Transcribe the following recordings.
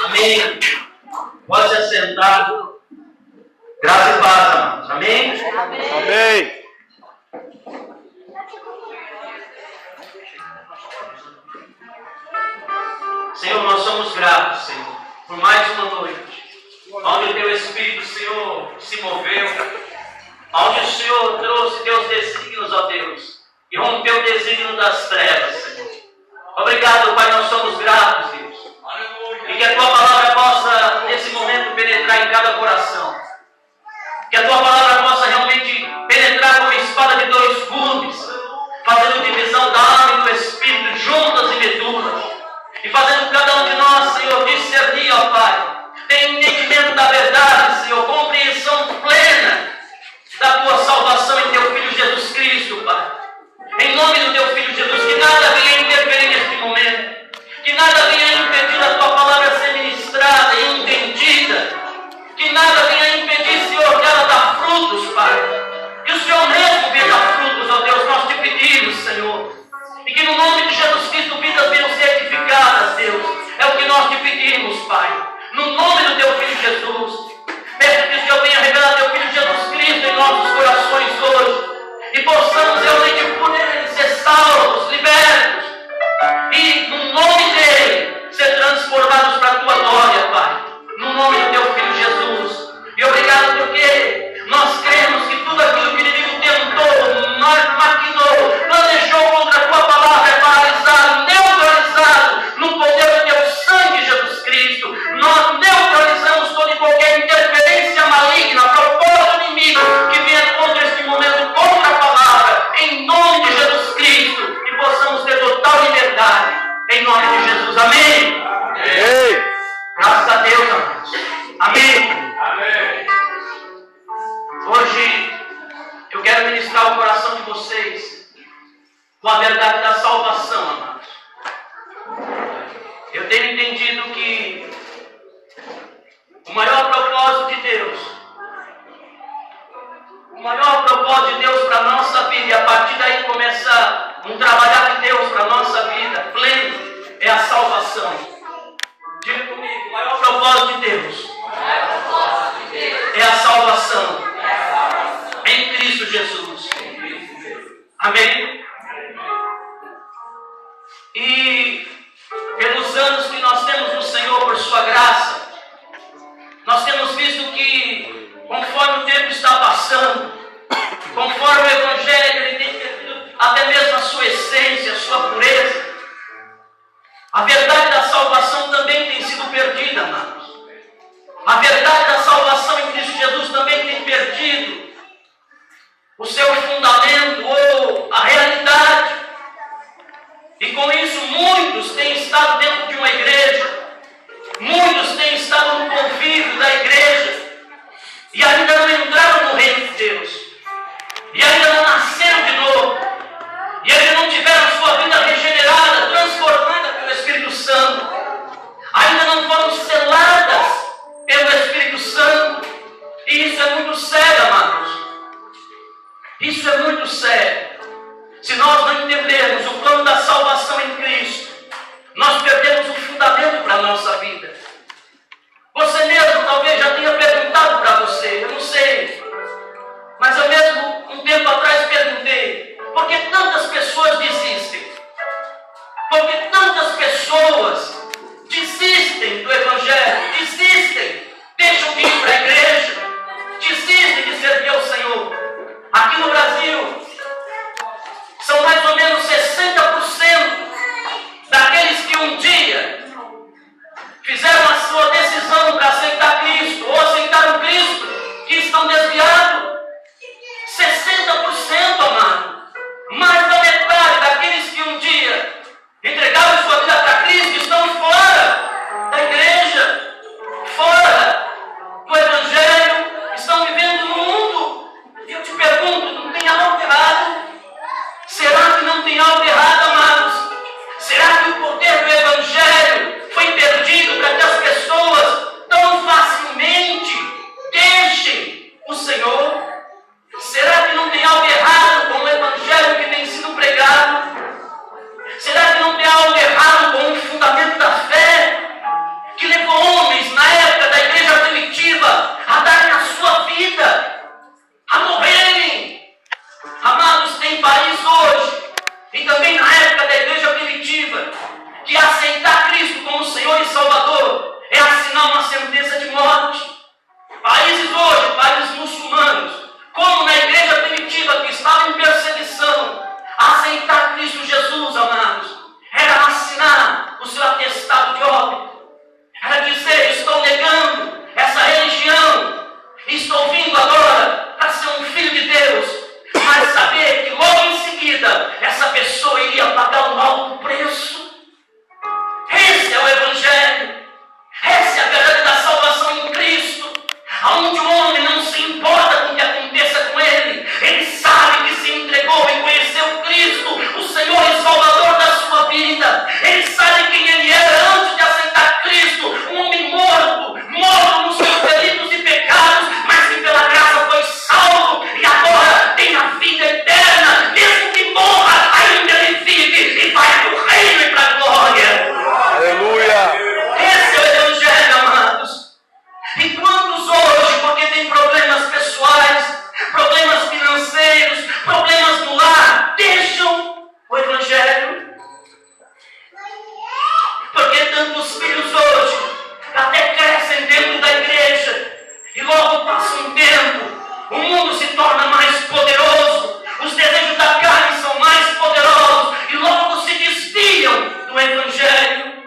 Amém. Pode se assentar. Graça e paz, amados. Amém? Amém. Senhor, nós somos gratos, Senhor, por mais uma noite, onde o Teu Espírito, Senhor, se moveu, onde o Senhor trouxe Teus desígnios, ó Deus, e rompeu o desígnio das trevas, Senhor. Obrigado, Pai, nós somos gratos, Deus. E que a Tua palavra possa, nesse momento, penetrar em cada coração. Que a Tua palavra possa realmente penetrar como espada de dois gumes, fazendo divisão da alma e do Espírito, juntas e medulas. E fazendo cada um de nós, Senhor, discernir, ó Pai, ter entendimento da verdade, Senhor, compreensão plena da Tua salvação em Teu Filho Jesus Cristo, Pai. Em nome do Teu Filho Jesus, que nada venha interferir neste momento, que nada venha impedir a Tua palavra ser ministrada e entendida, que nada venha impedir, Senhor, que ela dá frutos, Pai. Que o Senhor mesmo veja frutos, ó Deus, nós te pedimos, Senhor. E que no nome de Jesus Cristo vidas venham ser edificadas, Deus. É o que nós te pedimos, Pai. No nome do Teu Filho Jesus. Peço que o Senhor venha revelar Teu Filho Jesus Cristo em nossos corações hoje. E possamos realmente poder ser salvos, libertos. E no nome dEle ser transformados para a Tua glória, Pai. No nome do Teu Filho Jesus. E obrigado porque nós cremos que tudo aquilo que o inimigo tentou, maquinou, planejou contra a Tua palavra é paralisado, neutralizado no poder do Teu sangue, Jesus Cristo. Nós neutralizamos toda e qualquer interferência maligna, propósito inimigo que venha contra este momento, contra a palavra, em nome de Jesus Cristo, e possamos ter total liberdade, em nome de Jesus. Amém? Amém. Graças a Deus, amados. Amém? Amém. Hoje eu quero ministrar o coração de vocês com a verdade da salvação, amados. Eu tenho entendido que o maior propósito de Deus para a nossa vida, e a partir daí começa um trabalhar de Deus para a nossa vida pleno, é a salvação. Diga comigo, o maior propósito de Deus é a salvação em Cristo Jesus. Amém? E pelos anos que nós temos no Senhor, por Sua graça, nós temos visto que, conforme o tempo está passando, conforme o Evangelho ele tem perdido até mesmo a sua essência, a sua pureza, a verdade da salvação também tem sido perdida, amados. A verdade da salvação em Cristo Jesus também tem perdido o seu fundamento ou a realidade. E com isso muitos têm estado dentro de uma igreja, muitos têm estado no convívio da igreja e ainda não entraram no reino de Deus, e ainda não nasceram de novo, e ainda não tiveram sua vida regenerada, transformada pelo Espírito Santo, ainda não foram seladas pelo Espírito Santo. E isso é muito sério, amados. Isso é muito sério. Se nós não entendermos o plano da salvação em Cristo, nós perdemos o fundamento para a nossa vida. aceitar Cristo como Senhor e Salvador é assinar uma sentença de morte. Países hoje, países muçulmanos, como na igreja primitiva que estava em perseguição, aceitar Cristo Jesus, amados, era assinar o seu atestado de óbito. Era dizer: estou negando essa religião, estou vindo agora para ser um filho de Deus, mas saber que logo em seguida essa pessoa iria pagar um alto preço. Esse é o Evangelho, essa é a verdade da salvação em Cristo, onde o homem não se importa com o que aconteça com ele, ele sabe que se entregou e conheceu Cristo, o Senhor e Salvador da sua vida. Ele sabe quem ele era antes de aceitar Cristo, um homem morto nos seus delitos e pecados, mas que pela graça foi salvo e agora tem a vida eterna. Mesmo que morra, ainda ele vive e vai para o reino e para a glória. Aleluia. Esse é o Evangelho, amados. E quantos hoje, porque tem problemas pessoais, problemas financeiros, problemas no lar, deixam o Evangelho? Porque tantos filhos hoje até crescem dentro da igreja e logo passa um tempo, o mundo se torna mais poderoso, os desejos da carne são mais poderosos e logo se desviam do Evangelho.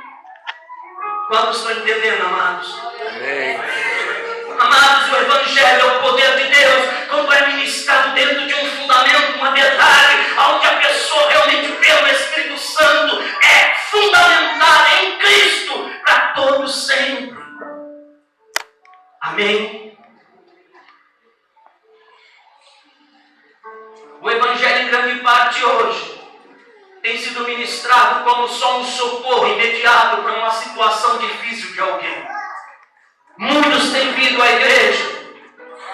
Quantos estão entendendo, amados? Amém. Amados, o Evangelho é o poder de Deus quando é ministrado dentro de um fundamento, uma verdade, onde a pessoa realmente pelo Espírito Santo é fundamentada em Cristo para todo sempre. Amém? O Evangelho em grande parte hoje tem sido ministrado como só um socorro imediato para uma situação difícil de alguém. Muitos têm vindo à igreja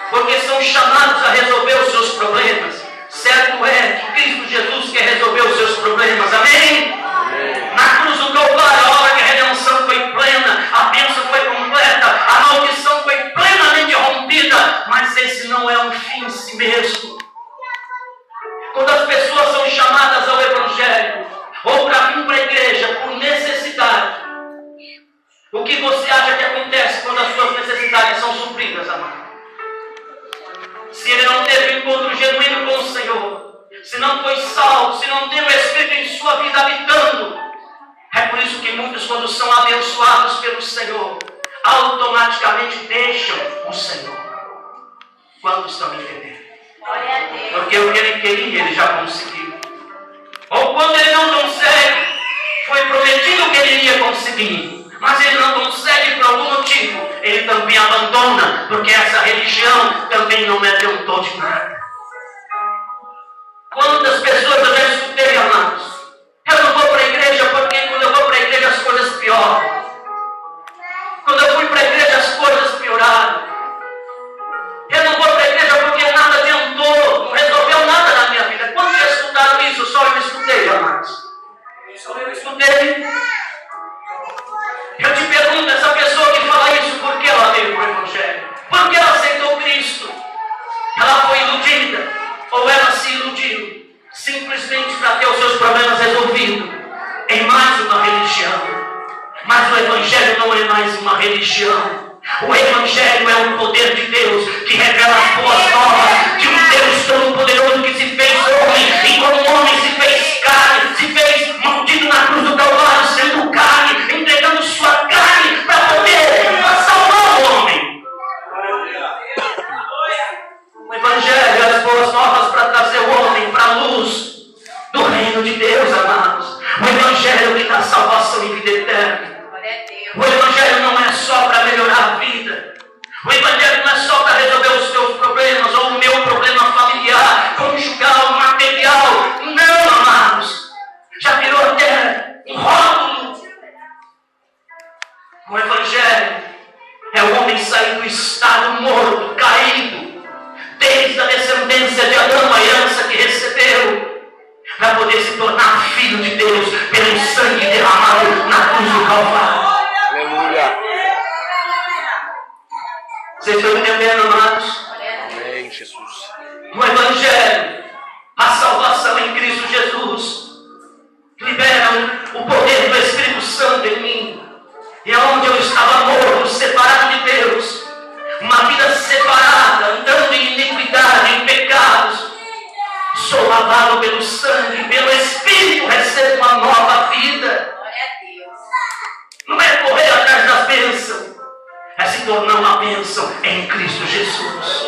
porque são chamados a resolver os seus problemas. Certo é que Cristo Jesus quer resolver os seus problemas. Amém? Amém. Na cruz do Calvário, a obra de redenção foi plena, a bênção foi completa, a maldição foi plenamente rompida. Mas esse não é um fim em si mesmo. Quando as pessoas são chamadas ao Evangelho ou para vir para a igreja por necessidade, o que você acha que acontece quando as suas necessidades são supridas, amado? Se ele não teve um encontro genuíno com o Senhor, se não foi salvo, se não tem o Espírito em sua vida habitando, é por isso que muitos, quando são abençoados pelo Senhor, automaticamente deixam o Senhor. Quantos estão me entendendo? Porque o que ele queria, ele já conseguiu. Ou quando ele não consegue, foi prometido que ele iria conseguir, mas ele não consegue por algum motivo, ele também abandona, porque essa religião também não é tão de nada. Quantas pessoas eu já escutei, amados? Eu não vou para a igreja porque quando eu vou para a igreja as coisas pioram. Quando eu fui para a igreja as coisas pioraram. Eu não vou para a igreja porque nada adiantou, não resolveu nada na minha vida. Quantos já escutaram isso? Só eu escutei, amados. Só eu escutei. Eu te pergunto, essa pessoa que fala isso, por que ela veio para o Evangelho? Por que ela aceitou Cristo? Ela foi iludida? Ou ela se iludiu? Simplesmente para ter os seus problemas resolvidos em mais uma religião. Mas o Evangelho não é mais uma religião. O Evangelho é o poder de Deus que revela as boas novas de um Deus todo-poderoso que se fez homem e como homem se fez carne, se fez mordido na cruz do Calvário, sendo carne, entregando sua carne para poder salvar o homem. O Evangelho é as boas novas para trazer o homem para a luz do reino de Deus, amados. O Evangelho que dá salvação e vida eterna. O Evangelho não é só para melhorar a vida. O Evangelho não é só para resolver os teus problemas ou o meu problema familiar, conjugal, material. Não, amados. Já virou até um rótulo. O Evangelho é o homem sair do estado morto, caído, desde a descendência de Adão, a herança que recebeu, para poder se tornar filho de Deus pelo sangue derramado na cruz do Calvário. Aleluia. Vocês estão entendendo, amados? Amém, Jesus. No Evangelho, a salvação em Cristo Jesus libera o poder do Espírito Santo em mim. E aonde eu estava morto, separado de Deus, uma vida separada, andando em iniquidade, em pecados, sou lavado pelo sangue, pelo Espírito, recebo uma nova vida. Não é correr atrás das bênçãos, é se tornar uma bênção em Cristo Jesus.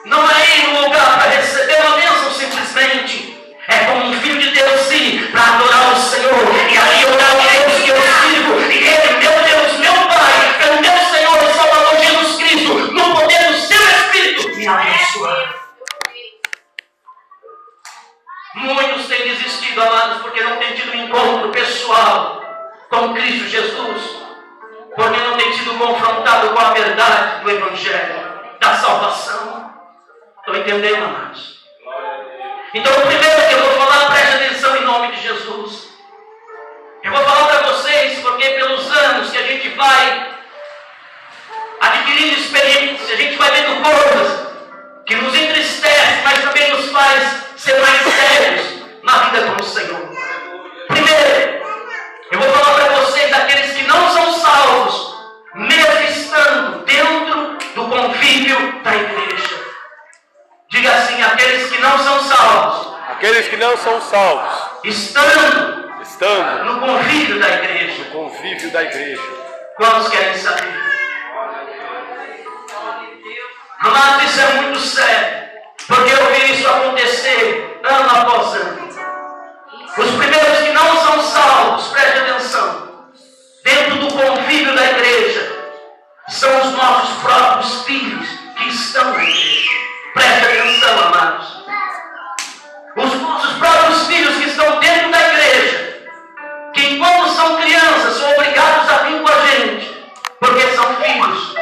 Não é ir no lugar para receber uma bênção simplesmente. É como um filho de Deus ir para adorar o Senhor. E aí orar o Deus que eu sirvo. E Ele, meu Deus, meu Pai, pelo meu Senhor e Salvador Jesus Cristo, no poder do seu Espírito, me abençoar. Muitos têm desistido, amados, porque não têm tido um encontro pessoal com Cristo Jesus. Porque não têm sido confrontados com a verdade do Evangelho, da salvação. Estão entendendo, amados? Então, o primeiro que eu vou falar, preste atenção em nome de Jesus. Eu vou falar para vocês, porque pelos anos que a gente vai adquirindo experiência, a gente vai vendo coisas que nos entristecem, mas também nos faz ser mais sérios na vida com o Senhor. Primeiro, eu vou falar para vocês daqueles que não são salvos, mesmo estando dentro do convívio da igreja. Diga assim, aqueles que não são salvos. Aqueles que não são salvos. Estando no convívio da igreja. No convívio da igreja. Quantos querem saber? Amados, isso é muito sério. Porque eu vi isso acontecer ano após ano. Os primeiros que não são salvos, preste atenção, dentro do convívio da igreja, são os nossos próprios filhos que estão na igreja. Preste atenção, amados. Os nossos próprios filhos que estão dentro da igreja, que enquanto são crianças, são obrigados a vir com a gente, porque são filhos.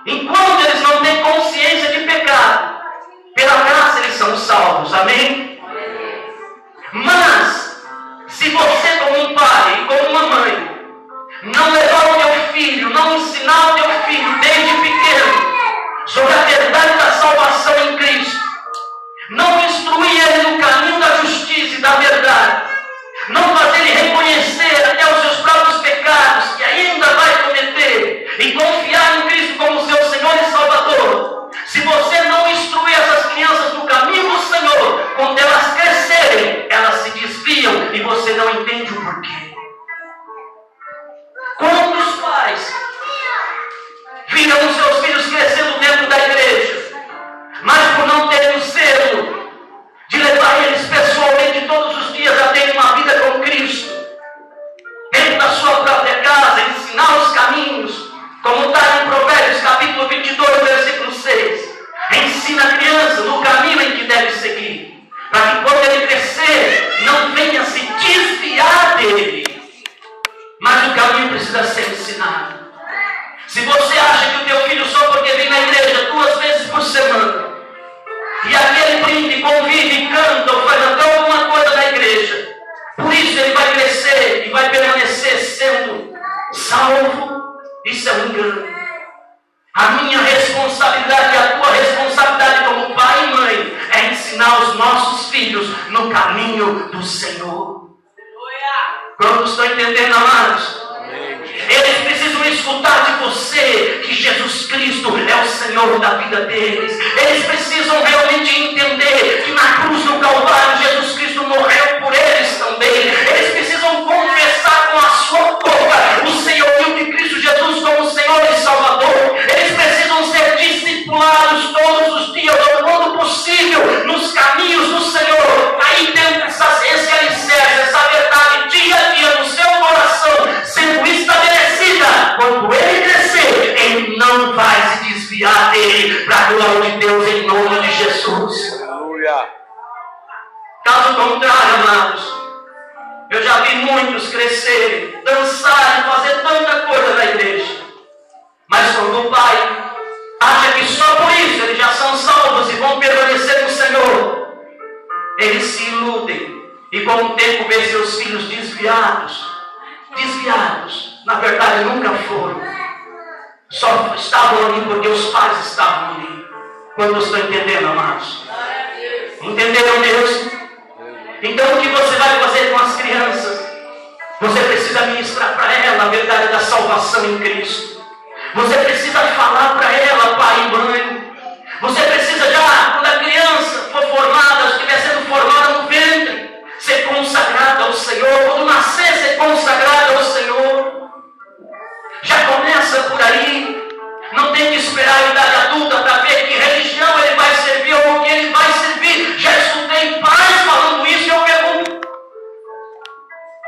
Enquanto eles não têm consciência de pecado, pela graça eles são salvos. Amém? Mas, se você como um pai e como uma mãe, não levar o teu filho, não ensinar o teu filho desde pequeno sobre a verdade da salvação em Cristo, não instruir ele no caminho da justiça e da verdade, não fazer ele reconhecer até os seus próprios pecados que ainda vai cometer e confiar em Cristo como seu Senhor e Salvador, se você não instruir essas crianças no caminho do Senhor, quando elas crescerem, elas se desviam e você não entende o porquê. Quantos pais viram os seus filhos crescendo dentro da igreja, mas por não terem o zelo de levar eles pessoalmente todos os dias a terem uma vida com Cristo, dentro da sua própria casa, ensinar os caminhos, como está em Provérbios capítulo 22, versículo 6. Ensina a criança no caminho em que deve seguir, para que quando ele crescer, não venha se desviar dele. Mas o caminho precisa ser ensinado. Se você acha que o teu filho só porque vem na igreja 2 vezes por semana, e aqui ele brinca, convive, canta ou faz até alguma coisa na igreja, por isso ele vai crescer e vai permanecer sendo salvo, isso é um engano. A minha responsabilidade e a tua responsabilidade como pai e mãe é ensinar os nossos filhos no caminho do Senhor. Quantos estão entendendo, amados? Eles precisam escutar de você que Jesus Cristo é o Senhor da vida deles. Eles precisam realmente entender que na cruz do Calvário Jesus Cristo morreu por eles também. Eles precisam confessar com a sua boca o senhorio de Cristo Jesus como Senhor e Salvador. Eles precisam ser discipulados todos os dias, ao quanto possível, nos caminhos do Senhor. Aí dentro esse alicerce, essa verdade dia a dia no seu coração, sendo estabelecida, quando ele crescer, ele não vai se desviar dele, para a glória de Deus, em nome de Jesus. Aleluia. Caso contrário, amados, eu já vi muitos crescerem, dançarem, fazer tanta coisa na igreja, mas quando o pai acha que só por isso eles já são salvos e vão permanecer no Senhor, eles se iludem e com o tempo vê seus filhos desviados, na verdade nunca foram, só estavam ali porque os pais estavam ali. Quantos estão entendendo, amados? Entenderam mesmo? Então o que você vai fazer com as crianças? Você precisa ministrar para ela a verdade da salvação em Cristo. Você precisa falar para ela, pai e mãe. Você precisa já, quando a criança for formada, estiver sendo formada no ventre, ser consagrada ao Senhor. Quando nascer, ser consagrada ao Senhor. Já começa por aí. Não tem que esperar a idade adulta para ver que religião ele vai servir ou o que ele vai servir. Já escutei pais falando isso e eu pergunto: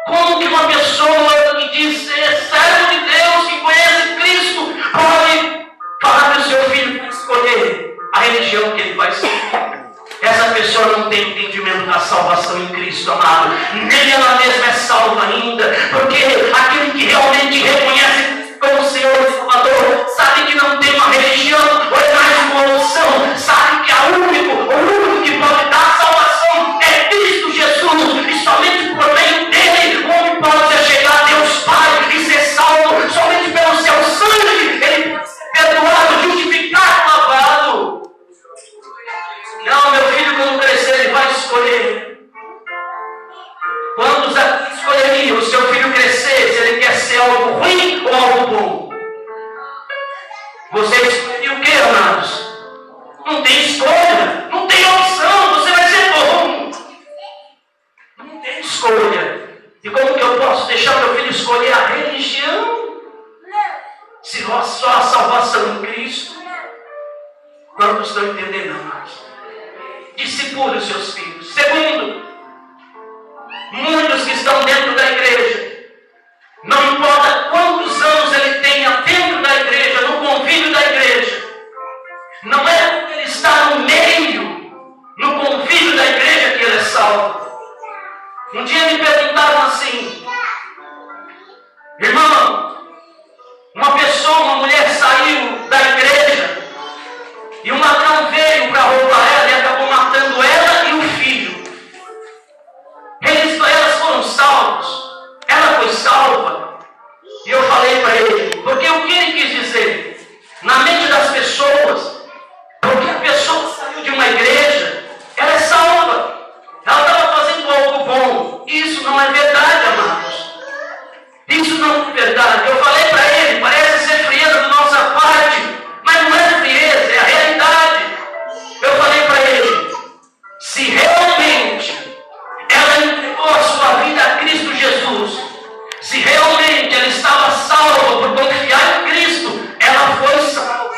como que uma pessoa que diz ser servo de Deus, que conhece Cristo, pode falar para o seu filho para escolher a religião que ele vai servir? Essa pessoa não tem entendimento da salvação em Cristo, amado. Nem ela mesma é salva ainda. Porque aquele que realmente reconhece como Senhor e Salvador, sabe que não tem uma religião ou é mais uma opção. Sabe que o único que pode dar salvação é Cristo Jesus. E somente por meio dele o homem pode chegar a Deus Pai e ser salvo. Somente pelo seu sangue ele pode ser perdoado, justificado, lavado. Não, meu filho, quando crescer, ele vai escolher. Quantos aqui escolheriam o seu filho crescer, se ele quer ser algo ruim ou algo bom? Você escolheria o que, amados? Não tem escolha, não tem opção, você vai ser bom. Não tem escolha. E como que eu posso deixar meu filho escolher a religião? Se só a salvação em Cristo? Não estou entendendo, amados. Discipule os seus filhos. Segundo, muitos que estão dentro da igreja, não importa quantos anos ele tenha dentro da igreja, no convívio da igreja, não é porque ele está no meio, no convívio da igreja, que ele é salvo. Um dia me perguntaram assim: irmão, uma mulher saiu da igreja e um ladrão veio para roubar ela e acabou matando ela e o filho. Elas foram salvos. Ela foi salva. E eu falei para ele, porque o que ele quis dizer? Na mente das pessoas, porque a pessoa saiu de uma igreja, ela é salva. Ela estava fazendo algo bom. Isso não é verdade, amados. Isso não é verdade. Eu falei para ele, parece ser frieza da nossa parte, mas não é frieza, é a realidade. Eu falei para ele, se realmente ela entregou a sua vida a Cristo Jesus, se realmente ela estava salva por confiar em Cristo, ela foi salva.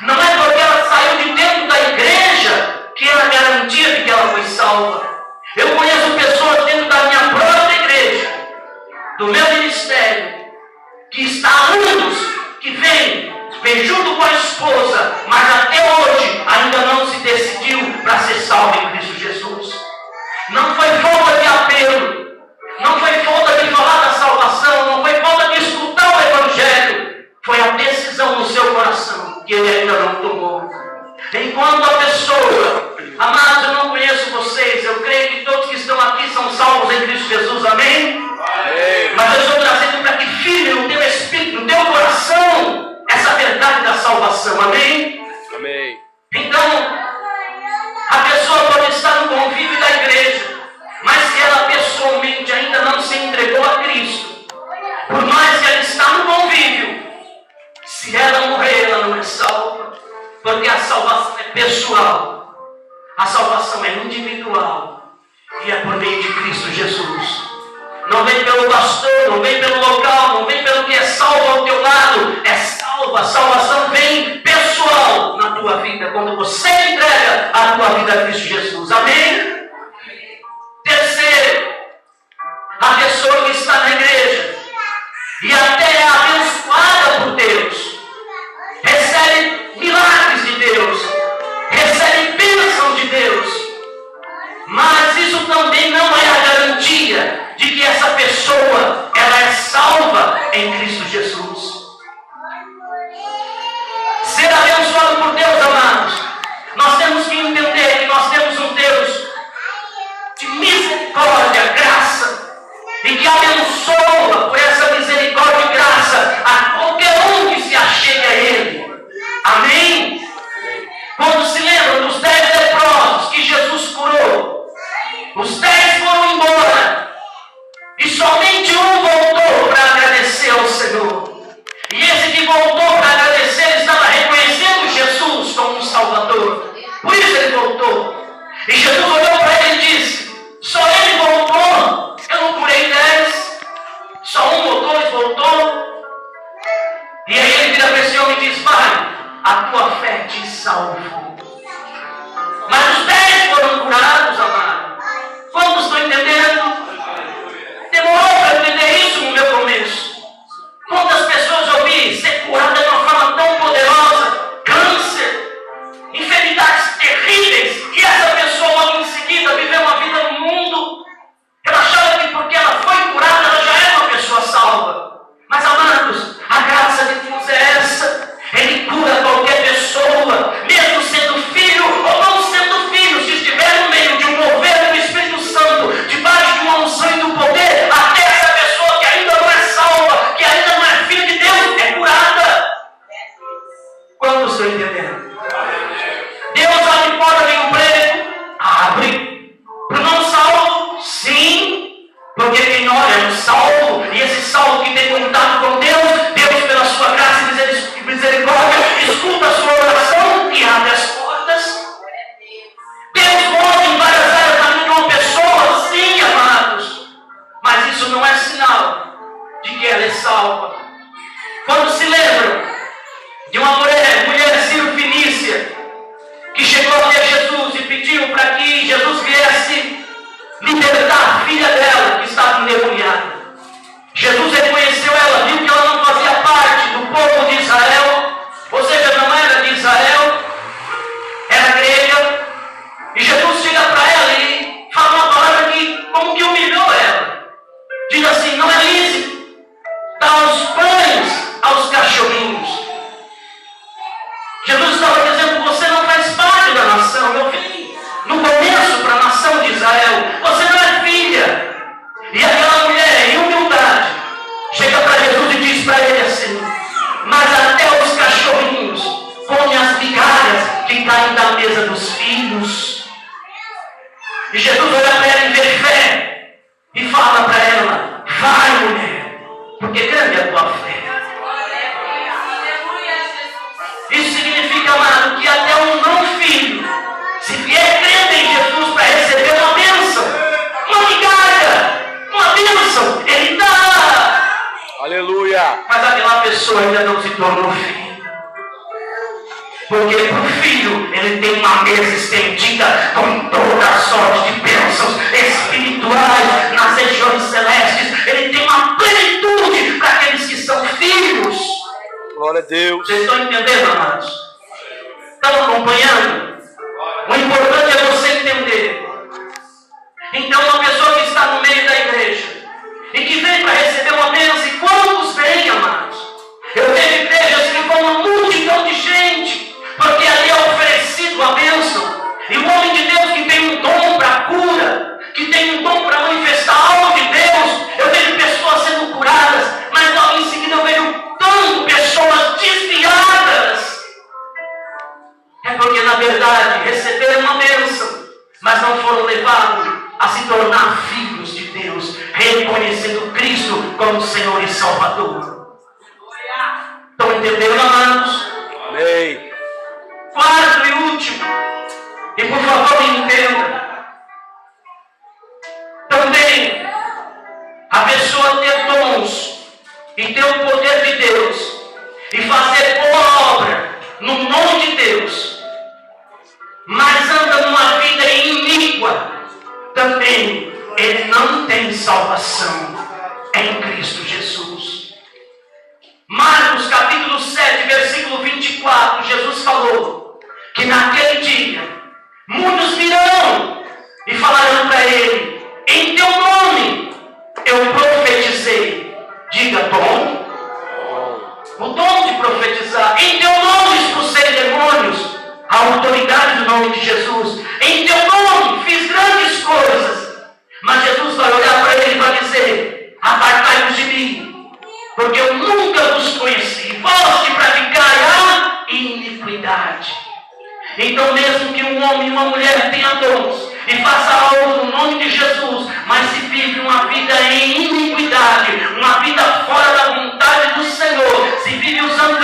Não é porque ela saiu de dentro da igreja que ela garantia de que ela foi salva. Eu conheço pessoas dentro da minha própria igreja, do meu ministério, que está há anos, que vem junto com a esposa, mas até hoje ainda não se decidiu para ser salvo em Cristo Jesus. Não foi falta de apelo, não foi falta de falar da salvação, não foi falta de escutar o Evangelho, foi a decisão no seu coração que ele ainda não tomou. Enquanto a pessoa, amados, eu não conheço vocês, eu creio que todos que estão aqui são salvos em Cristo Jesus, amém? Amém. Mas eu estou trazendo para que firme no teu espírito, no teu coração, essa verdade da salvação, amém? Amém. Então, a pessoa pode estar no convívio da igreja, mas se ela pessoalmente ainda não se entregou a Cristo, por mais que ela está no convívio, se ela morrer, ela não é salva, porque a salvação é pessoal, a salvação é individual, e é por meio de Cristo Jesus. Não vem pelo pastor, não vem pelo local, não vem pelo que é salvo ao teu lado, é salva, a salvação vem pessoal na tua vida, quando você entrega a tua vida a Cristo Jesus, amém? Terceiro, a pessoa que está na igreja e até é abençoada por Deus, recebe milagres de Deus, recebe bênção de Deus, mas isso também não é a garantia de que essa pessoa ela é salva em Cristo Jesus. Ser abençoado por Deus, amados, nós temos que entender que nós temos um Deus de misericórdia, graça, e que abençoa por essa misericórdia e graça a qualquer um que se achegue a Ele. Amém? Quando se lembram dos 10 leprosos que Jesus curou, os 10 foram voltou para agradecer, ele estava reconhecendo Jesus como um Salvador. Por isso ele voltou. E Jesus olhou para ele e disse: só ele voltou, eu não curei 10, só um ou dois voltou. E aí ele vira para esse homem e diz: vai, a tua fé te salvou. Mas os 10 foram curados, amado. Quantos estão entendendo? Demorou para entender isso no meu começo. Quantas pessoas eu vi ser curada de uma forma tão poderosa, câncer, enfermidades terríveis, e essa pessoa logo em seguida viveu uma vida no mundo. Ela achava que porque ela foi curada, ela já era uma pessoa salva. Mas, amados, a graça de Deus é essa. Ele cura qualquer pessoa, mesmo sendo filho ou não sendo filho, se estiver no meio de um governo do Espírito Santo, debaixo de uma unção e do poder, até essa pessoa que ainda não é salva, que ainda não é filho de Deus, é curada. Quantos estão entendendo? Deus abre porta de emprego? Abre. Para o não salvo? Sim. Porque quem ora é um salvo, e esse salvo que tem contato com Deus, Deus pela sua graça e misericórdia, escuta a sua oração e abre as portas. Deus move em várias áreas da vida de uma pessoa, sim, amados. Mas isso não é sinal de que ela é salva. Quando se lembram de uma mulher Ciro-Fenícia, que chegou até Jesus e pediu para que Jesus viesse libertar a filha dela, que estava endemoniada. Jesus reconheceu ela, viu que ela não fazia parte do povo de Israel, ou seja, não era de Israel, era grega. E Jesus chega para ela e fala uma palavra que como que humilhou ela. Diz assim: não é lícito dar os pães aos cachorrinhos. Jesus estava dizendo: você não faz parte da nação. Eu vim no começo para a nação de Israel. Você não é filha. E aquela mulher, em humildade, chega para Jesus e diz para ele assim: mas até os cachorrinhos comem as migalhas que caem da mesa dos filhos. E Jesus olha para ela em fé e fala para ela: vai, mulher, porque grande é a tua fé. Isso significa, amado, que até um não filho, se vier crendo em Jesus para receber uma bênção, uma migalha, uma bênção, ele dá. Aleluia. Mas aquela pessoa ainda não se tornou filho. Porque para o filho, ele tem uma mesa estendida com toda a sorte de bênçãos espirituais nas regiões celestes. Ele tem uma plenitude para aqueles que são filhos. Glória a Deus. Vocês estão entendendo, amados? Estão acompanhando? O importante é você entender. Então, uma pessoa que está no meio da igreja e que vem para receber uma bênção, e quantos vêm, amados? Eu vejo igrejas que vão uma multidão de gente, porque ali é oferecido a bênção. E o homem de Deus que tem um dom para cura, que tem um dom para manifestar algo de Deus, eu vejo pessoas sendo curadas, mas logo em seguida eu vejo tanto pessoas desviadas. É porque na verdade receberam uma bênção, mas não foram levados a se tornar filhos de Deus, reconhecendo Cristo como Senhor e Salvador. Estão entendendo, amados? Amém. Quarto e último, e por favor me entenda, também a pessoa ter dons e ter o poder de Deus e fazer boa obra no nome de Deus, mas anda numa vida iníqua, também ele não tem salvação em Cristo Jesus. Marcos capítulo 7, versículo 24, Jesus falou que naquele dia muitos virão e falarão para ele: em teu nome eu profetizei. Diga dom. O dom de profetizar. Em teu nome expulsei demônios. A autoridade do nome de Jesus. Em teu nome fiz grandes coisas. Mas Jesus vai olhar para ele e vai dizer: apartai-vos de mim, porque eu nunca vos conheci. Vós que praticai a iniquidade. Então, mesmo que um homem e uma mulher tenham dons e faça algo no nome de Jesus, mas se vive uma vida em iniquidade, uma vida fora da vontade do Senhor, se vive usando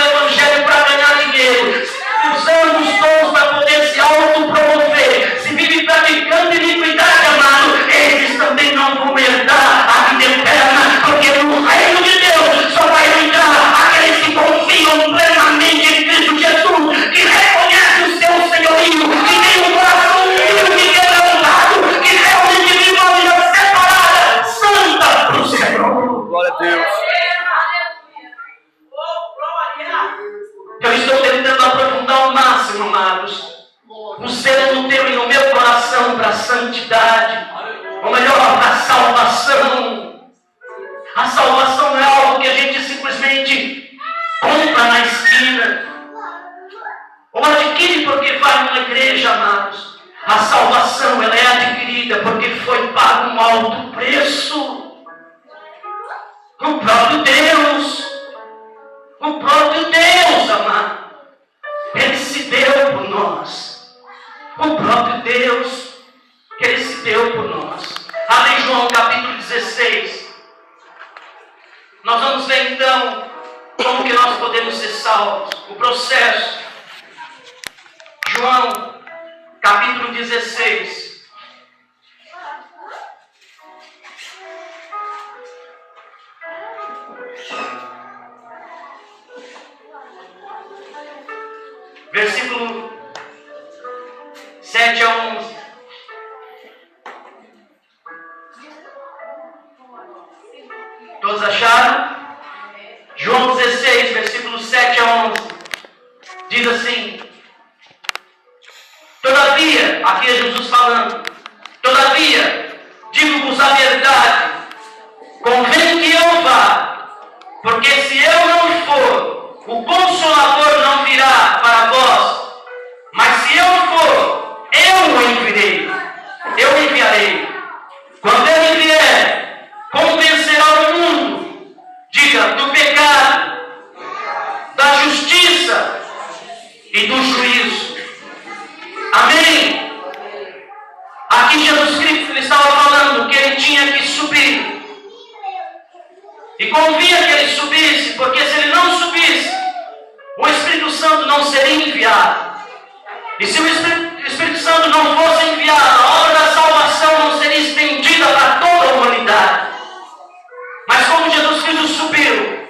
A salvação, ela é adquirida porque foi pago um alto preço. O próprio Deus, amado, Ele se deu por nós. O próprio Deus, Ele se deu por nós. Abre João capítulo 16. Nós vamos ver então como que nós podemos ser salvos. O processo. João capítulo 16. Versículo 7 a 11. Todos acharam? João 16, versículo 7 a 11. Diz assim: Todavia, aqui é Jesus falando, todavia, digo-vos a verdade, convém que eu vá, porque se eu não for, o Consolador não virá para vós, mas se eu for, eu o enviarei. Quando ele vier, convencerá o mundo, diga, do pecado, da justiça e do juízo. Amém? Aqui Jesus Cristo ele estava falando que ele tinha que subir. E convinha que ele subisse, porque se ele não subisse, o Espírito Santo não seria enviado. E se o Espírito Santo não fosse enviado, a obra da salvação não seria estendida para toda a humanidade. Mas como Jesus Cristo subiu,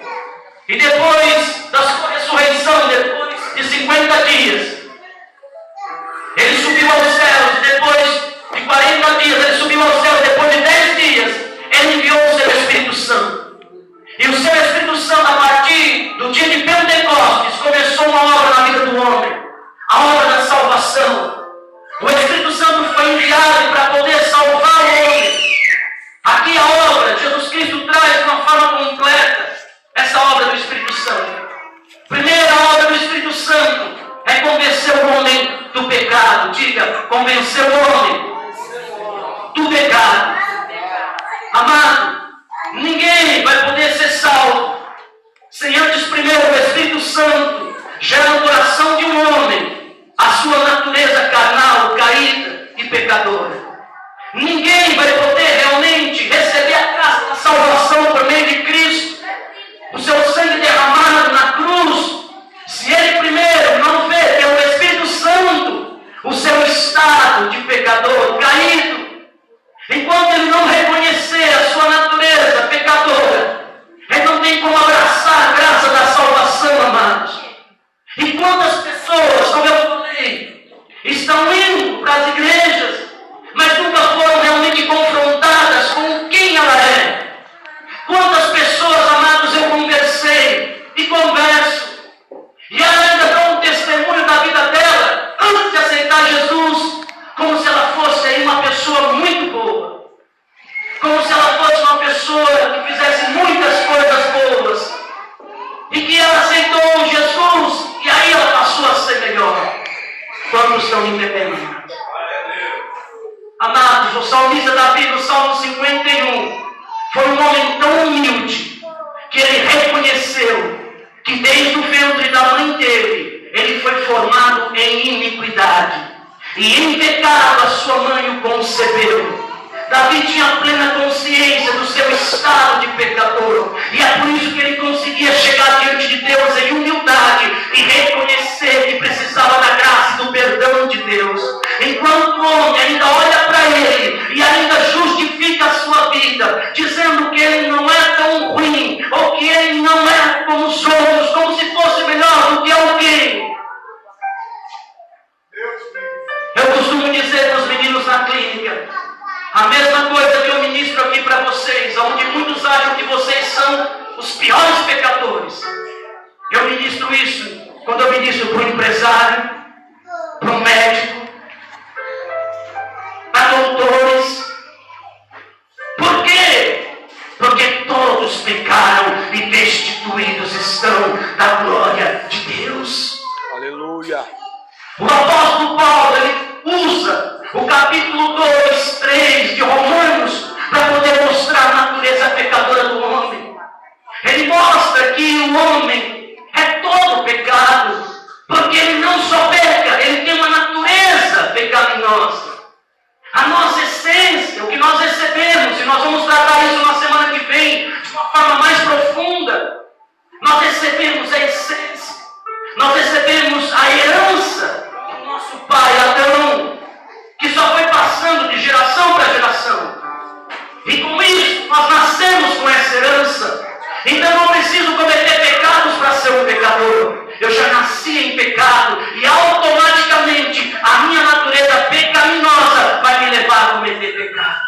e depois da sua ressurreição, depois de 50 dias, ele subiu aos céus, depois de 40 dias, ele subiu aos céus, depois de 10 dias, ele enviou o seu Espírito Santo. E o seu Espírito Santo, a partir do dia de Pentecostes, começou uma obra na vida do homem, a obra da salvação. O Espírito Santo foi enviado para poder salvar o homem. Aqui a obra, Jesus Cristo traz de uma forma completa essa obra do Espírito Santo. Primeira obra do Espírito Santo é convencer o homem do pecado. Diga, convencer o homem do pecado. Amado, ninguém vai poder ser salvo sem antes primeiro o Espírito Santo gerar no coração de um homem a sua natureza carnal, caída e pecadora. Ninguém vai poder realmente receber a graça da salvação por meio de Cristo, o seu sangue derramado na cruz, se ele primeiro não vê que é o Espírito Santo o seu estado de pecador, caído. Enquanto ele não reconhecer a sua natureza pecadora, ele não tem como abraçar a graça da salvação, amados. E quantas pessoas, como eu falei, estão indo para as igrejas, mas nunca foram realmente confrontadas com quem ela é. Quantas pessoas, amados, eu conversei e converso, e ela ainda dá um testemunho da vida dela, antes de aceitar Jesus, como se ela fosse uma pessoa muito boa, como se ela fosse uma pessoa que fizesse muitas coisas boas, e que ela aceitou Jesus, e aí ela passou a ser melhor. Quantos estão entendendo? Amados, o salmista Davi, no Salmo 51, foi um homem tão humilde, que ele reconheceu que desde o ventre da mãe dele, ele foi formado em iniquidade, e em pecado a sua mãe o concebeu. Davi tinha plena consciência do seu estado de pecador, e é por isso que ele conseguia chegar diante de Deus em humildade e reconhecer que precisava da graça e do perdão de Deus. Enquanto o homem ainda olha para ele e ainda justifica a sua vida, dizendo que ele não é tão ruim, ou que ele não é como os outros, como se fosse melhor do que alguém. Eu costumo dizer para os meninos na clínica a mesma coisa que eu ministro aqui para vocês, onde muitos acham que vocês são os piores pecadores. Eu ministro isso quando eu ministro para o empresário, para o médico, para doutores. Por quê? Porque todos pecaram e destituídos estão da glória de Deus. Aleluia. O apóstolo Paulo, ele usa nós nascemos com essa herança. Então eu não preciso cometer pecados para ser um pecador. Eu já nasci em pecado e automaticamente a minha natureza pecaminosa vai me levar a cometer pecado.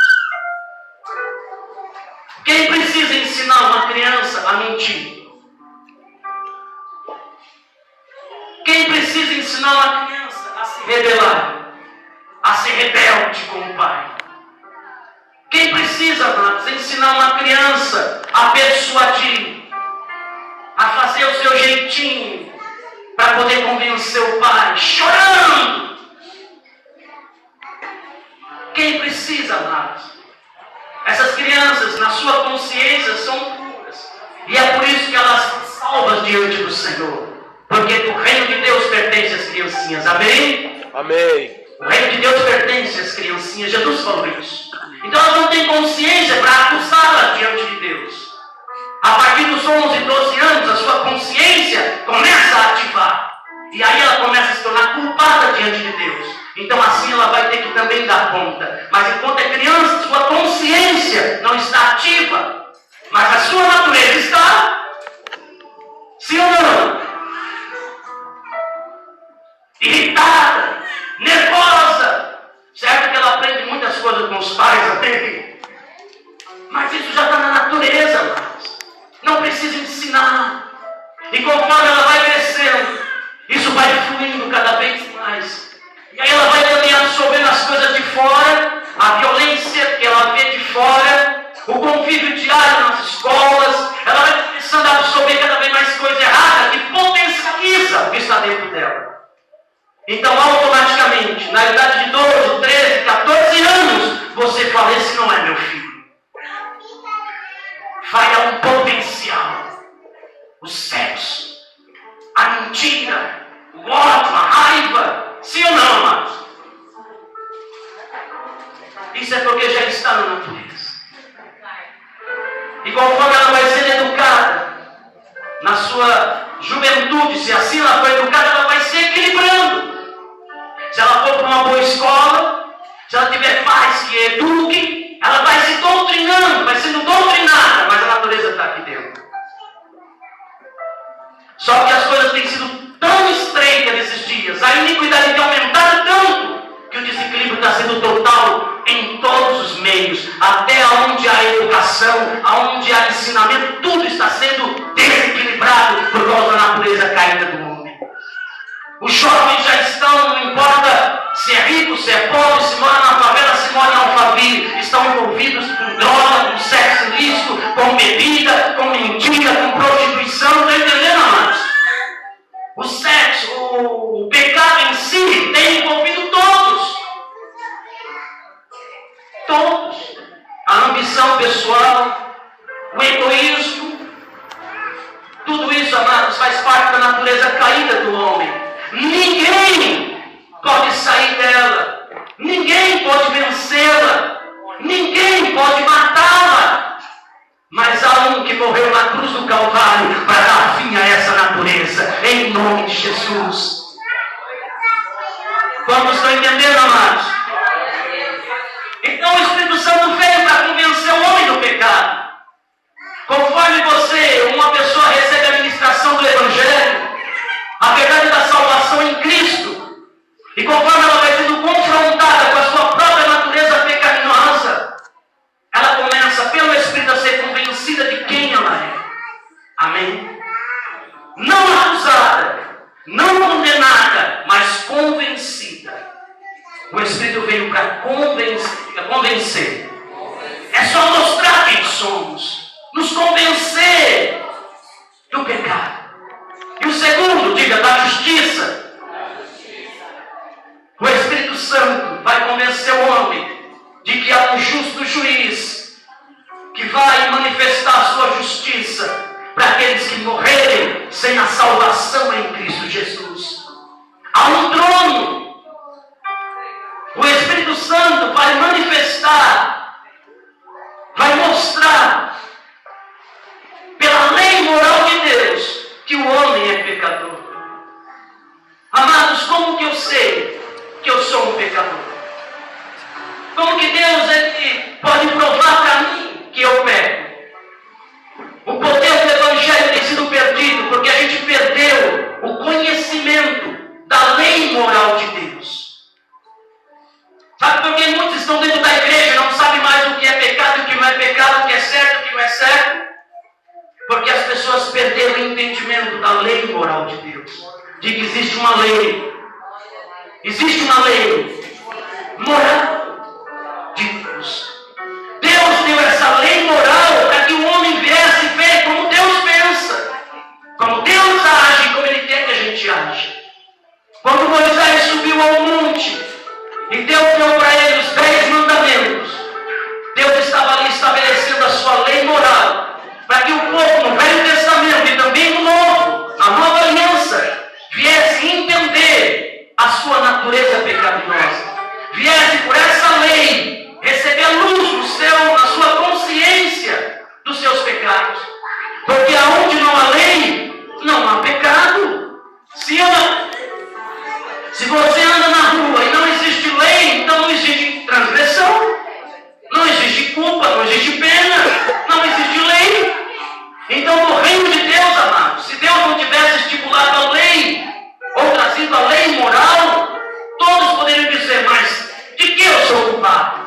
Quem precisa ensinar uma criança a mentir? Quem precisa ensinar uma criança a se rebelar? A ser rebelde com o pai? Quem precisa, amados, ensinar uma criança a persuadir, a fazer o seu jeitinho, para poder convencer o pai, chorando? Quem precisa, amados? Essas crianças, na sua consciência, são puras. E é por isso que elas são salvas diante do Senhor. Porque o reino de Deus pertence às criancinhas. Amém? Amém. O reino de Deus pertence às criancinhas. Jesus falou isso. Então elas não têm consciência para acusá-las diante de Deus. A partir dos 11, 12 anos, a sua consciência começa a ativar. E aí ela começa a se tornar culpada diante de Deus. Então assim ela vai ter que também dar conta. Mas enquanto é criança, sua consciência não está ativa. Mas a sua natureza está. Sim ou não? Irritada, nervosa. Certo que ela aprende muitas coisas com os pais, amém? Mas isso já está na natureza, mas não precisa ensinar. E conforme ela vai crescendo, isso vai fluindo cada vez mais. E aí ela vai também absorvendo as coisas de fora, a violência que ela vê de fora, o convívio diário nas escolas. Ela vai começando a absorver cada vez mais coisa errada que potencializa o que está dentro dela. Então, automaticamente, na idade de 12, 13, 14 anos, você fala: esse não é meu filho. Vai dar um potencial. O sexo, a mentira, o ódio, a raiva. Sim ou não, amados? Isso é porque já está na natureza. E conforme ela vai sendo educada, na sua juventude, se assim ela foi educada, ela vai se equilibrando. Se ela for para uma boa escola, se ela tiver pais que eduquem, ela vai se doutrinando, vai sendo doutrinada, mas a natureza está aqui dentro. Só que as coisas têm sido tão estreitas nesses dias, a iniquidade tem aumentado tanto, que o desequilíbrio está sendo total em todos os meios, até onde há educação, aonde há ensinamento, tudo está sendo desequilibrado por causa da natureza caída do homem. Os jovens já estão, não importa se é rico, se é pobre, se mora na favela, se mora em Alphaville, estão envolvidos com droga, com sexo ilícito, com bebida, com mentira, com prostituição. Estão entendendo, amados? O sexo, o pecado em si tem envolvido todos. Todos. A ambição pessoal, o egoísmo, tudo isso, amados, faz parte da natureza caída do homem. Ninguém pode sair dela. Ninguém pode vencê-la. Ninguém pode matá-la. Mas há um que morreu na cruz do Calvário para dar fim a essa natureza. Em nome de Jesus. Quantos estão entendendo, amados? Então o Espírito Santo veio para convencer o homem do pecado. Conforme você, uma pessoa recebe a ministração do Evangelho, a verdade da salvação em Cristo, e conforme ela vai sendo confrontada com a sua própria natureza pecaminosa, ela começa pelo Espírito a ser convencida de quem ela é. Amém? Não acusada, não condenada, mas convencida. O Espírito veio para convencer. É só mostrar quem somos, nos convencer do pecado. E o segundo, diga, da justiça. O Espírito Santo vai convencer o homem de que há um justo juiz que vai manifestar a sua justiça para aqueles que morrerem sem a salvação em Cristo Jesus. Há um trono. O Espírito Santo vai manifestar, vai mostrar pela lei moral de Deus que o homem é pecador. Amados, como que eu sei que eu sou um pecador? Como que Deus ele pode provar para mim que eu peco? perder o entendimento da lei moral de Deus. De que existe uma lei. Existe uma lei moral de Deus. Deus deu essa lei moral para que o homem viesse e ver como Deus pensa. Como Deus age, como Ele quer que a gente age. Quando Moisés subiu ao monte e Deus deu para ele os 10 mandamentos, Deus estava ali estabelecendo a sua lei moral, para que o povo no Velho Testamento e também no Novo, a nova aliança, viesse entender a sua natureza pecaminosa, viesse por essa lei receber luz na sua consciência dos seus pecados. Porque aonde não há lei, não há pecado. Se você anda na rua e não existe lei, então não existe transgressão, não existe culpa, não existe pena, não existe lei. Então, no reino de Deus, amados, se Deus não tivesse estipulado a lei, ou trazido a lei moral, todos poderiam dizer, mas de que eu sou culpado?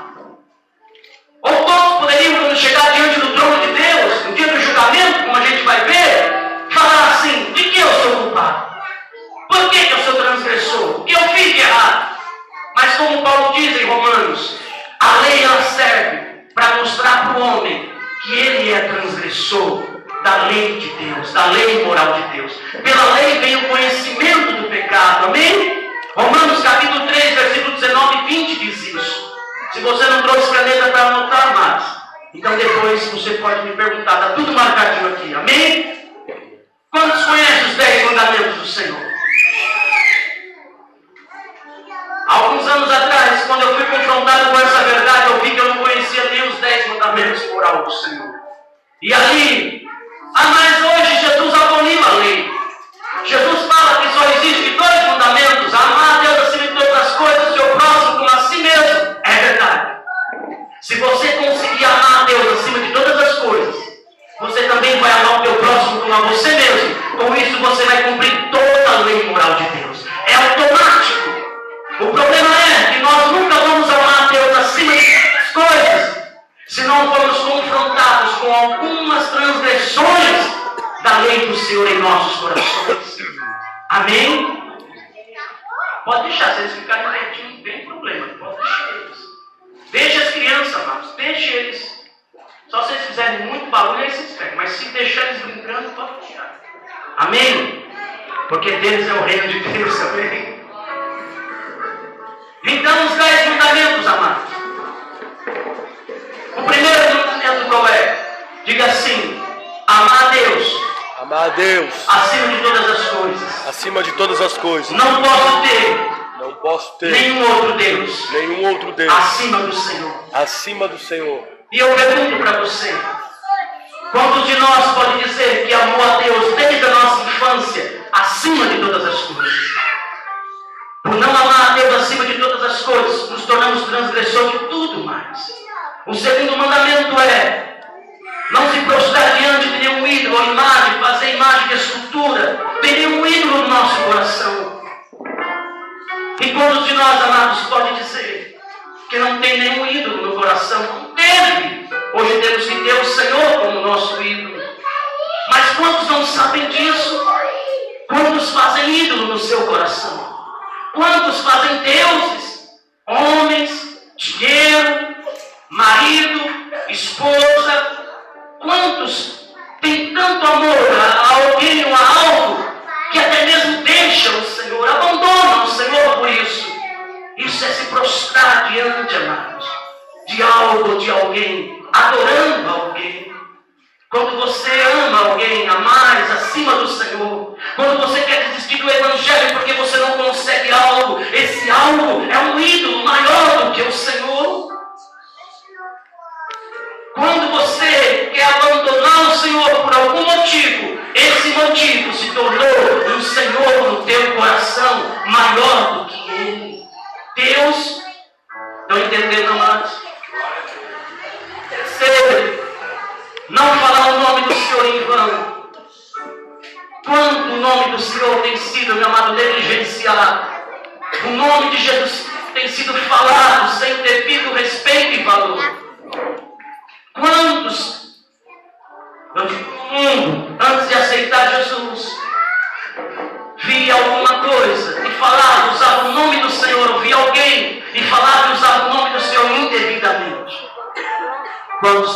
Ou todos poderiam, quando chegar diante do trono de Deus, no dia do julgamento, como a gente vai ver, falar assim, de que eu sou culpado? Por que eu sou transgressor? O que eu fiz de errado? Mas como Paulo diz em Romanos, a lei ela serve para mostrar para o homem que ele é transgressor da lei de Deus, da lei moral de Deus. Pela lei vem o conhecimento do pecado, amém? Romanos capítulo 3, versículo 19 e 20 diz isso. Se você não trouxe caneta para anotar mais, então depois você pode me perguntar, está tudo marcadinho aqui, amém? Quantos conhecem os 10 mandamentos do Senhor? Alguns anos atrás, quando eu fui confrontado com essa verdade, eu vi que eu não conhecia nem os 10 mandamentos moral do Senhor. E ali, mas hoje Jesus aboliu a lei. Jesus fala que só existe 2 mandamentos: amar a Deus acima de todas as coisas, o seu próximo como a si mesmo. É verdade. Se você conseguir amar a Deus acima de todas as coisas, você também vai amar o teu próximo como a você mesmo. Com isso você vai cumprir toda a lei moral de Deus. É automático. O problema é que nós nunca vamos amar a Deus acima de todas as coisas se não formos confrontados com algumas transgressões da lei do Senhor em nossos corações. Amém? Pode deixar, se eles ficarem quietinhos, não tem problema. Pode deixar eles. Deixe as crianças, amados. Deixe eles. Só se eles fizerem muito barulho, aí vocês pegam. Mas se deixar eles brincando, pode deixar. Amém? Porque deles é o reino de Deus, amém? Então, os 10 mandamentos, amados. O primeiro mandamento qual é? Diga assim: amar a Deus. Amar a Deus Acima de todas as coisas. acima de todas as coisas. Não posso ter nenhum outro Deus acima do Senhor. acima do Senhor. E eu pergunto para você: quantos de nós pode dizer que amou a Deus desde a nossa infância acima de todas as coisas? Por não amar a Deus acima de todas as coisas, nos tornamos transgressores de tudo mais. O segundo mandamento é não se prostrar diante de nenhum ídolo ou imagem, fazer imagem de escultura, ter nenhum ídolo no nosso coração. E quantos de nós, amados, pode dizer que não tem nenhum ídolo no coração? Não teve. Hoje temos que ter o Senhor como nosso ídolo. Mas quantos não sabem disso? Quantos fazem ídolo no seu coração? Quantos fazem deuses? Homens, dinheiro, marido, esposa. Quantos têm tanto amor a alguém ou a algo que até mesmo deixam o Senhor, abandonam o Senhor por isso? Isso é se prostrar diante, amados, de algo ou de alguém, adorando alguém. Quando você ama alguém a mais acima do Senhor, quando você quer desistir do Evangelho porque você não consegue algo, esse algo é um ídolo maior do que o Senhor. Quando você quer abandonar o Senhor por algum motivo, esse motivo se tornou um Senhor no teu coração maior do que Ele. Deus, estão entendendo, amados? Terceiro, não falar o nome do Senhor em vão. Quanto o nome do Senhor tem sido, meu amado, negligenciado. O nome de Jesus tem sido falado sem devido respeito e valor. Quantos, eu digo no mundo, antes de aceitar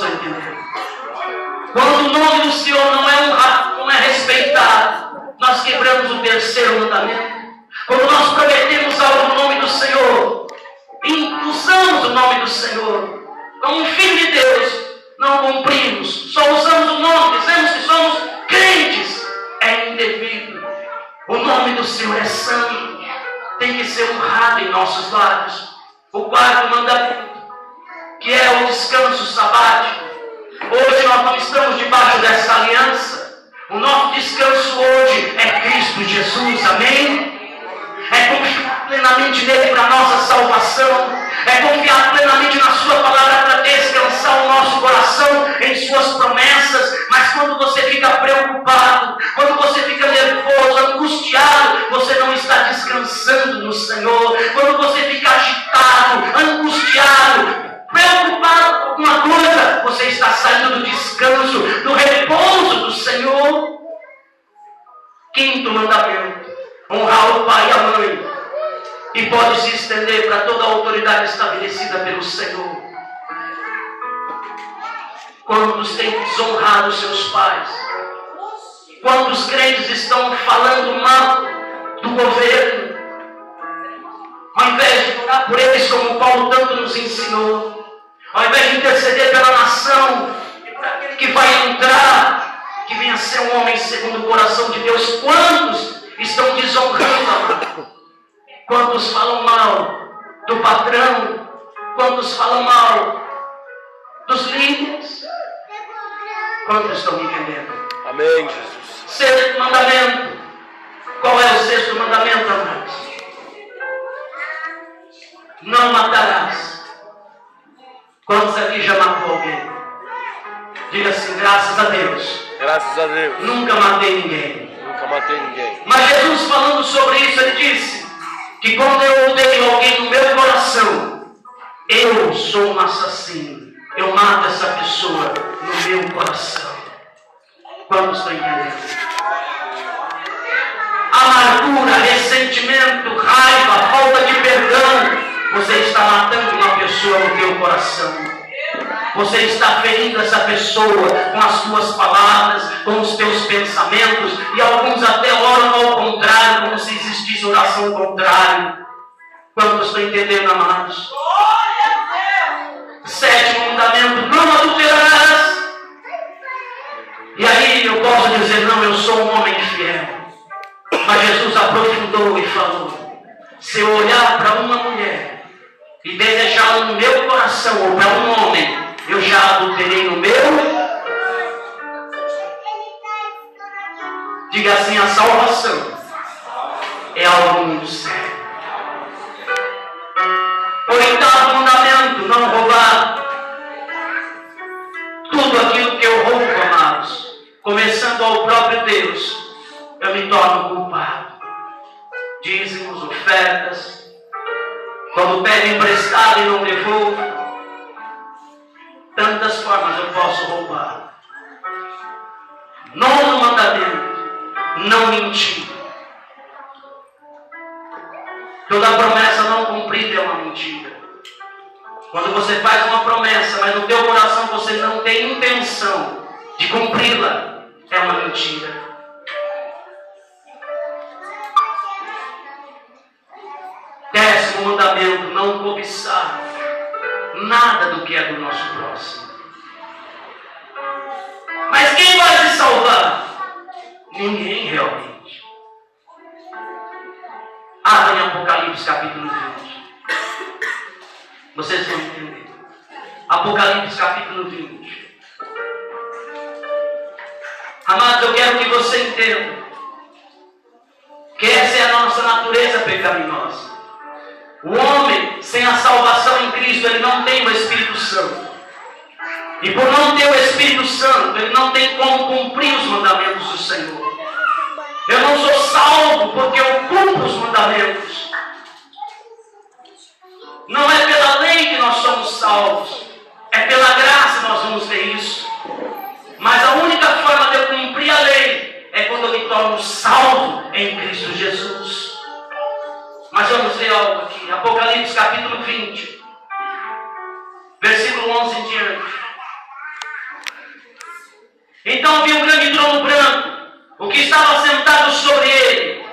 estão entendendo? Quando o nome do Senhor não é honrado, não é respeitado, nós quebramos o terceiro mandamento. Quando nós prometemos algo no nome do Senhor, e usamos o nome do Senhor, como um filho de Deus, não cumprimos, só usamos o nome, dizemos que somos crentes, é indevido. O nome do Senhor é santo, tem que ser honrado em nossos lábios. O quarto mandamento, que é o descanso sabático. Hoje nós não estamos debaixo dessa aliança. O nosso descanso hoje é Cristo Jesus, amém? É confiar plenamente nele para a nossa salvação. É confiar plenamente na sua palavra para descansar o nosso coração em suas promessas. Mas quando você fica preocupado, quando você fica nervoso, angustiado, você não está descansando no Senhor. Quando você fica agitado, angustiado, preocupado com alguma coisa, você está saindo do descanso, do repouso do Senhor. Quinto mandamento: honrar o pai e a mãe. E pode se estender para toda a autoridade estabelecida pelo Senhor. Quantos têm desonrado seus pais? Quantos crentes estão falando mal do governo? Ao invés de orar por eles, como Paulo tanto nos ensinou, ao invés de interceder pela nação, para aquele que vai entrar, que venha ser um homem segundo o coração de Deus. Quantos estão desonrando, amado? Quantos falam mal do patrão? Quantos falam mal dos líderes? Quantos estão me entendendo? Amém, Jesus. Sexto mandamento. Qual é o sexto mandamento, amados? Não matarás. Quantos aqui já matou alguém? Diga assim: graças a Deus. Graças a Deus. Nunca matei ninguém. Nunca matei ninguém. Mas Jesus, falando sobre isso, ele disse que quando eu odeio alguém no meu coração, eu sou um assassino. Eu mato essa pessoa no meu coração. Quantos estão entendendo? Amargura, ressentimento, raiva, falta de perdão. Você está matando uma pessoa no teu coração. Você está ferindo essa pessoa com as suas palavras, com os teus pensamentos, e alguns até oram ao contrário, como se existisse oração contrária. Quantos estão entendendo, amados? Sétimo mandamento: não adulterarás. E aí eu posso dizer: não, eu sou um homem fiel. Mas Jesus aprofundou e falou: se eu olhar para uma mulher e desejá-la no meu coração, ou para um homem, eu já adulterei no meu. Diga assim: a salvação é algo muito sério. Oitavo mandamento: não roubar. Tudo aquilo que eu roubo, amados, começando ao próprio Deus, eu me torno culpado. Dízimos, ofertas, quando pego emprestado e não devolvo, tantas formas eu posso roubar. Nono mandamento: não mentir. Toda promessa não cumprida é uma mentira. Quando você faz uma promessa, mas no teu coração você não tem intenção de cumpri-la, é uma mentira. Décimo mandamento: não cobiçar nada do que é do nosso próximo. Mas quem vai te salvar? Ninguém realmente. Abra em Apocalipse capítulo 20. Vocês vão entender. Apocalipse capítulo 20. Amados, eu quero que você entenda que essa é a nossa natureza pecaminosa. O homem sem a salvação em Cristo, ele não tem o Espírito Santo. E por não ter o Espírito Santo, ele não tem como cumprir os mandamentos do Senhor. Eu não sou salvo porque eu cumpro os mandamentos. Não é pela lei que nós somos salvos. É pela graça que nós vamos ver isso. Mas a única forma de eu cumprir a lei é quando eu me torno salvo em Cristo Jesus. Mas vamos ver algo aqui. Apocalipse capítulo 20. Versículo 11 em diante. Então viu um grande trono branco, o que estava sentado sobre ele.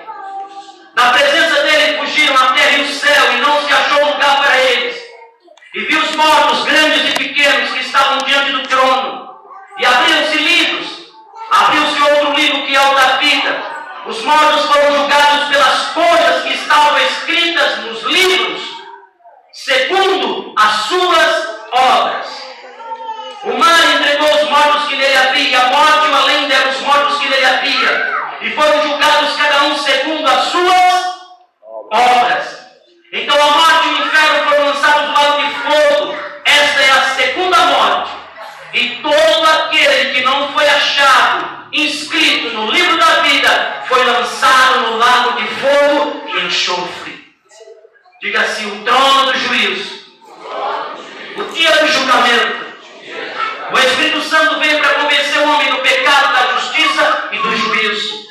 Da presença dele fugiram a terra e o céu, e não se achou lugar para eles. E viu os mortos, grandes e pequenos, que estavam diante do trono. E abriram-se livros. Abriu-se outro livro, que é o da vida. Os mortos foram julgados pelas coisas que estavam escritas nos livros, segundo as suas obras. O mar entregou os mortos que nele havia, e a morte e o além deram os mortos que nele havia. E foram julgados cada um segundo as suas obras. Então a morte e o inferno foram lançados do lago de fogo. Esta é a segunda morte. E todo aquele que não foi achado, inscrito no livro da vida, foi lançado no lago de fogo e enxofre. Diga assim: o trono do juízo, o dia do julgamento. O Espírito Santo veio para convencer o homem do pecado, da justiça e do juízo.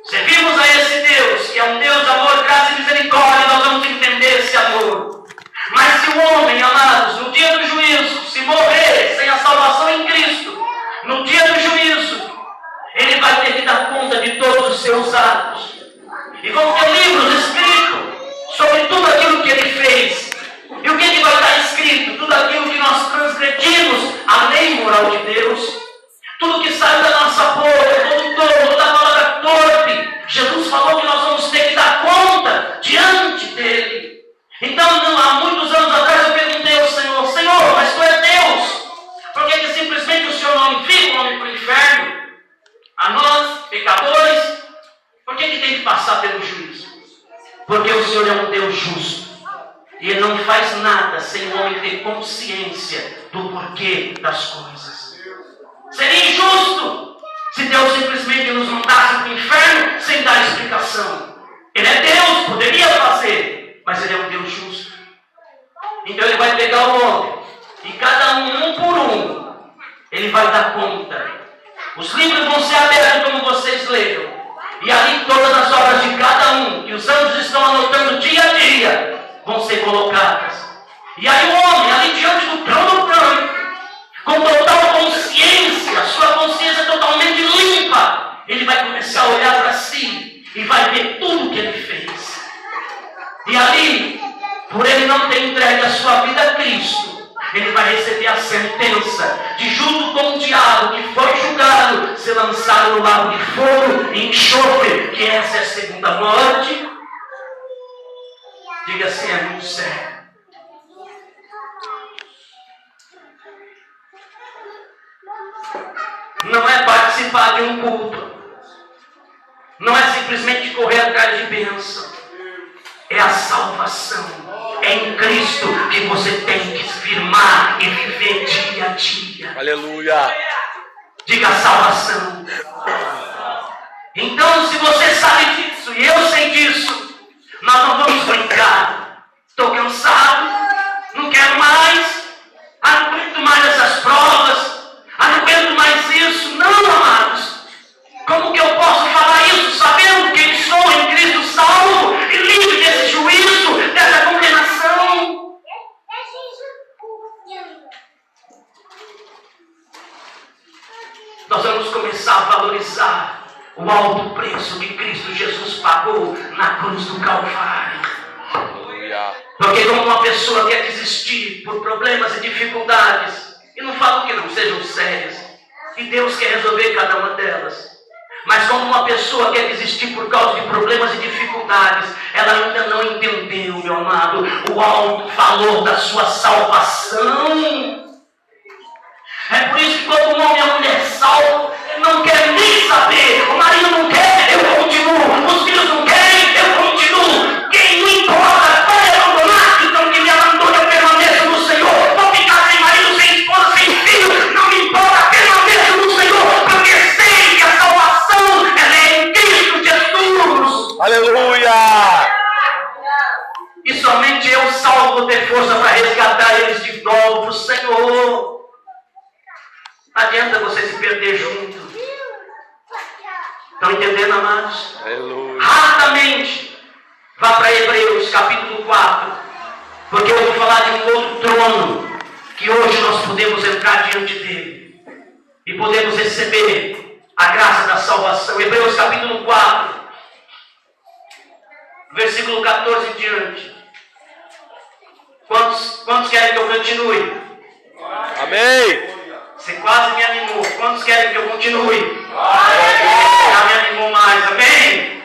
Servimos a esse Deus, que é um Deus de amor, graça e misericórdia. Nós vamos entender esse amor. Mas se o homem, amados, no dia do juízo, se morrer sem a salvação em Cristo, no dia do juízo, ele vai ter que dar conta de todos os seus atos. E vão ter livros escritos sobre tudo aquilo que ele fez. E o que vai estar escrito? Tudo aquilo que nós transgredimos, a lei moral de Deus. Tudo que sai da nossa boca, todo tolo, toda palavra torpe. Jesus falou que nós vamos ter que dar conta diante dele. Então, há muitos anos atrás eu perguntei ao Senhor: Senhor, mas tu é Deus, por que simplesmente o Senhor não envia o homem para o inferno? A nós, pecadores, por que tem que passar pelo juízo? Porque o Senhor é um Deus justo. E Ele não faz nada sem o homem ter consciência do porquê das coisas. Seria injusto se Deus simplesmente nos mandasse para o inferno sem dar explicação. Ele é Deus, poderia fazer, mas Ele é um Deus justo. Então Ele vai pegar o homem, e cada um por um, Ele vai dar conta. Os livros vão ser abertos como vocês leram. E ali todas as obras de cada um, que os anjos estão anotando dia a dia, vão ser colocadas. E aí o homem, ali diante do trono branco, com total consciência, sua consciência totalmente limpa, ele vai começar a olhar para si e vai ver tudo que ele fez. E ali, por ele não ter entregue a sua vida a Cristo, ele vai receber a sentença de, junto com o diabo que foi julgado, ser lançado no lago de fogo e enxofre, que essa é a segunda morte. Diga assim: é muito sério. Não é participar de um culto, não é simplesmente correr atrás de bênção, é a salvação. É em Cristo que você tem que firmar e viver dia a dia. Aleluia. Diga: salvação. Então, se você sabe disso e eu sei disso, nós não vamos brincar. Estou cansado, não quero mais, não aguento mais essas provas, não aguento mais isso. Não, amados. Como que eu posso falar isso sabendo quem sou em Cristo, salvo e livre desse juízo, dessa condenação? Nós vamos começar a valorizar o alto preço que Cristo Jesus pagou na cruz do Calvário. Porque como uma pessoa quer desistir por problemas e dificuldades, e não falo que não sejam sérias, e Deus quer resolver cada uma delas, mas quando uma pessoa quer desistir por causa de problemas e dificuldades, ela ainda não entendeu, meu amado, o alto valor da sua salvação. É por isso que quando um homem e a mulher salvo, não quer nem saber, o marido não quer, eu continuo, os filhos não querem, eu continuo. Quem não importa, vai abandonar, então que me abandone, eu permaneço no Senhor. Vou ficar sem marido, sem esposa, sem filho, não me importa, permaneço no Senhor, porque sei que a salvação ela é em Cristo Jesus. Aleluia! E somente eu salvo vou ter força para resgatar eles de novo para o Senhor. Não adianta você se perder junto. Estão entendendo, amados? Aleluia. Rapidamente, vá para Hebreus capítulo 4, porque eu vou falar de um outro trono que hoje nós podemos entrar diante dele. e podemos receber a graça da salvação. Hebreus capítulo 4, versículo 14 em diante. Quantos querem que eu continue? Amém. Você quase me animou. Quantos querem que eu continue? Já me animou mais, amém?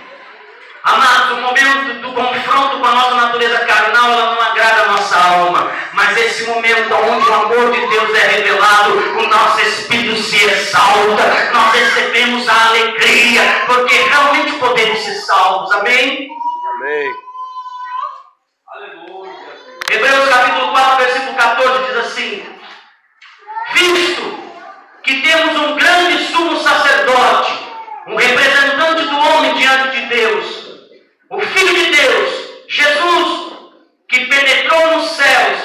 Amados, o momento do confronto com a nossa natureza carnal, ela não agrada a nossa alma. Mas esse momento onde o amor de Deus é revelado, o nosso espírito se exalta, nós recebemos a alegria, porque realmente podemos ser salvos, amém? Amém. Hebreus capítulo 4, versículo 14 diz assim: visto que temos um grande sumo sacerdote, um representante do homem diante de Deus, o Filho de Deus, Jesus, que penetrou nos céus,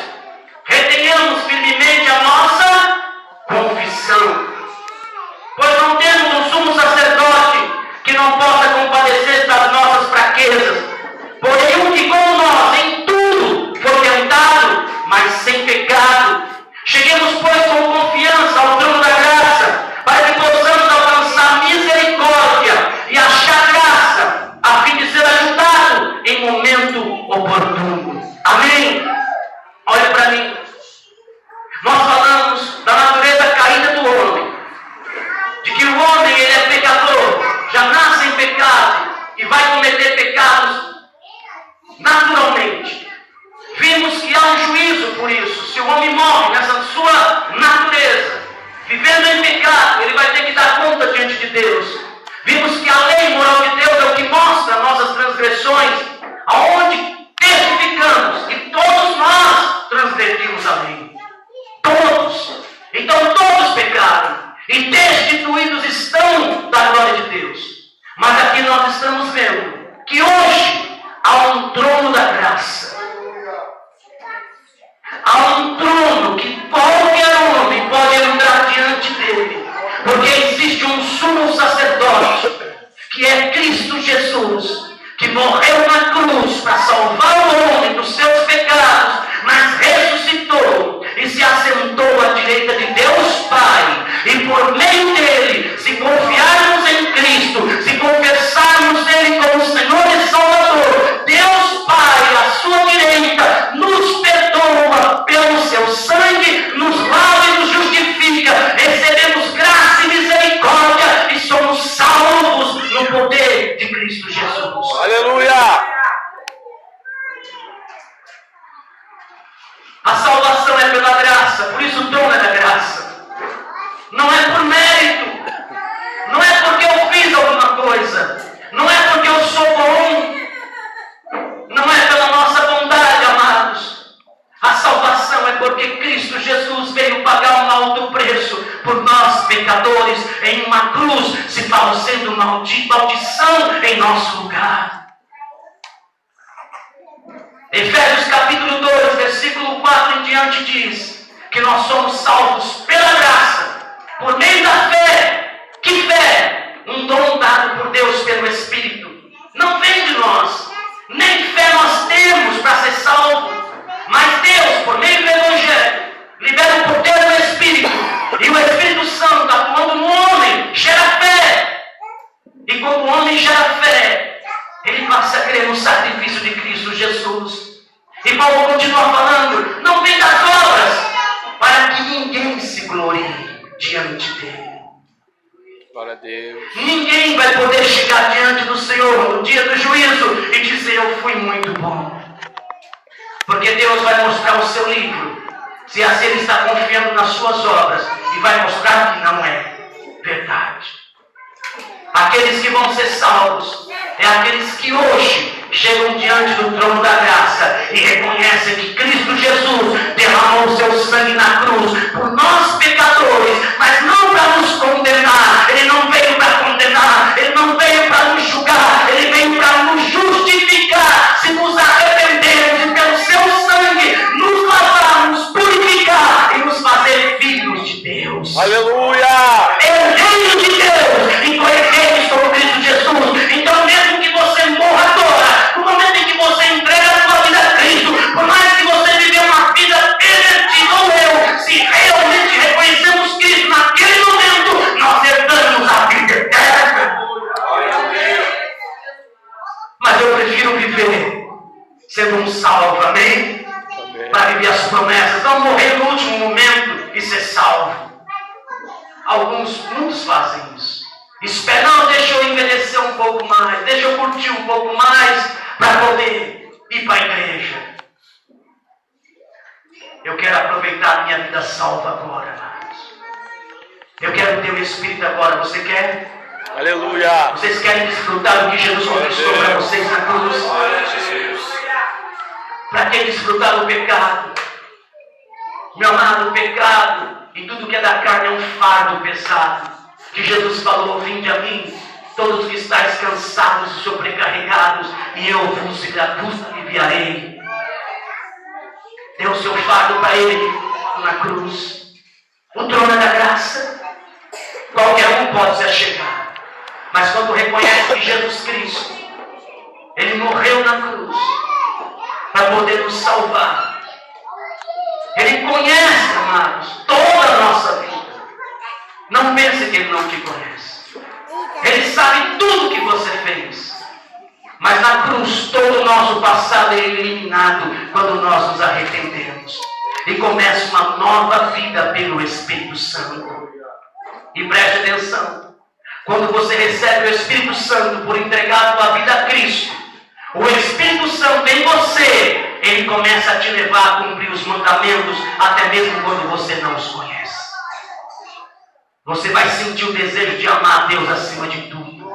retenhamos firmemente a nossa confissão. Pois não temos um sumo sacerdote que não possa compadecer das nossas fraquezas, porém um que como nós em tudo foi tentado, mas sem pecado. Cheguemos, pois, com confiança ao trono da graça, para que possamos alcançar misericórdia e achar graça, a fim de ser ajudado em momento oportuno. Amém? Olha para mim. Nós falamos da natureza caída do homem, de que o homem ele é pecador, já nasce em pecado e vai cometer pecados naturalmente. Vimos que há um juízo por isso. Se o homem morre nessa sua natureza, vivendo em pecado, ele vai ter que dar conta diante de Deus. Vimos que a lei moral de Deus é o que mostra nossas transgressões, aonde testificamos que todos nós transgredimos a lei. Todos. Então todos pecaram e destituídos estão da glória de Deus. Mas aqui nós estamos vendo que hoje há um trono da graça. Há um trono que qualquer homem pode entrar diante dele, porque existe um sumo sacerdote, que é Cristo Jesus, que morreu na cruz para salvar o homem dos seus pecados, mas ressuscitou e se assentou à direita de Deus Pai, e por meio dele, se confiarmos em Cristo, se confessarmos Ele como Senhor e Salvador, Deus Pai, à sua direita, nos perdoa pelo seu sangue, nos lava e nos justifica, recebemos graça e misericórdia e somos salvos no poder de Cristo Jesus. Aleluia. A salvação é pela graça, por isso o trono é da graça. Não é por mérito, não é porque eu fiz alguma coisa, não é porque eu sou bom, não é pela nossa bondade, amados. A salvação é porque Cristo Jesus veio pagar um alto preço por nós pecadores em uma cruz, se sendo maldição em nosso lugar. Efésios capítulo 2, versículo 4 em diante diz que nós somos salvos pela graça, por meio da fé. Que fé? Um dom dado por Deus pelo Espírito. Não vem de nós, nem fé nós temos para ser salvo, mas Deus, por meio do Evangelho, libera o poder do Espírito, e o Espírito Santo, atuando no homem, gera fé. E quando o homem gera fé, ele passa a crer no sacrifício de Cristo Jesus. E Paulo continua falando, não vem das obras, para que ninguém se glorie diante dele. Glória a Deus. Ninguém vai poder chegar diante do Senhor no dia do juízo e dizer, eu fui muito bom. Porque Deus vai mostrar o seu livro, se assim ele está confiando nas suas obras, e vai mostrar que não é verdade. Aqueles que vão ser salvos é aqueles que hoje chegam diante do trono da graça e reconhecem que Cristo Jesus derramou o seu sangue na cruz por nós pecadores, mas não para nos condenar. Ele não veio para condenar, ele não veio para nos julgar, ele veio para nos justificar. Se nos arrependermos e pelo seu sangue nos lavar, nos purificar e nos fazer filhos de Deus. Aleluia. Herdeiros de Deus e co-herdeiros com Cristo Jesus. Então, mesmo que você morra agora, no momento em que você entrega a sua vida a Cristo, por mais que você viveu uma vida pervertida ou eu, se realmente reconhecemos Cristo naquele momento, salvo, amém? Amém. Para viver as promessas, não morrer no último momento e ser salvo. Muitos fazem isso. Espera, não, deixa eu envelhecer um pouco mais, deixa eu curtir um pouco mais para poder ir para a igreja. Eu quero aproveitar a minha vida salva agora, amados. Eu quero ter o Espírito agora. Você quer? Aleluia. Vocês querem desfrutar do que Jesus conquistou para vocês na cruz? Para que desfrutar do pecado? Meu amado, o pecado e tudo que é da carne é um fardo pesado. Que Jesus falou: vinde a mim, todos que estáis cansados e sobrecarregados, e eu vos aliviarei. Dê o seu fardo para Ele na cruz. O trono é da graça. Qualquer um pode se achegar. Mas quando reconhece que Jesus Cristo, Ele morreu na cruz para poder nos salvar. Ele conhece, amados, toda a nossa vida. Não pense que Ele não te conhece. Ele sabe tudo que você fez. Mas na cruz todo o nosso passado é eliminado quando nós nos arrependemos. E começa uma nova vida pelo Espírito Santo. E preste atenção. Quando você recebe o Espírito Santo por entregar a tua vida a Cristo, o Espírito Santo em você, ele começa a te levar a cumprir os mandamentos, até mesmo quando você não os conhece. Você vai sentir o desejo de amar a Deus acima de tudo.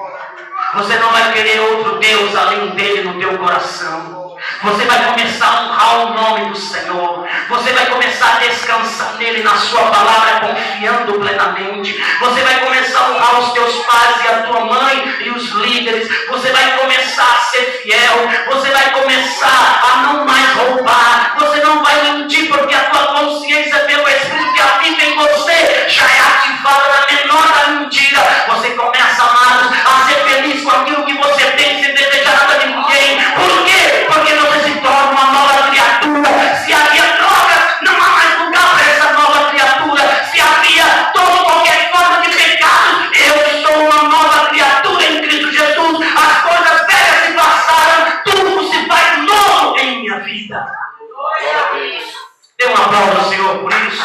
Você não vai querer outro Deus além dele no teu coração. Você vai começar a honrar o nome do Senhor. Você vai começar a descansar nele, na sua palavra, confiando plenamente. Você vai começar a honrar os teus pais e a tua mãe e os líderes. Você vai começar a ser fiel. Você vai começar a não mais roubar. Você não vai mentir, porque a tua consciência pelo Espírito que habita em você já é ativada na menor da mentira. Você começa, amados, a ser feliz com aquilo que você tem, sem desejar nada de ninguém. Por quê? Porque você se torna uma nova criatura. Se havia droga, não há mais lugar para essa nova criatura. Se havia toda qualquer forma de pecado, eu sou uma nova criatura em Cristo Jesus. As coisas velhas se passaram, tudo se faz novo em minha vida. Glória a Deus. Dê um aplauso ao Senhor por isso.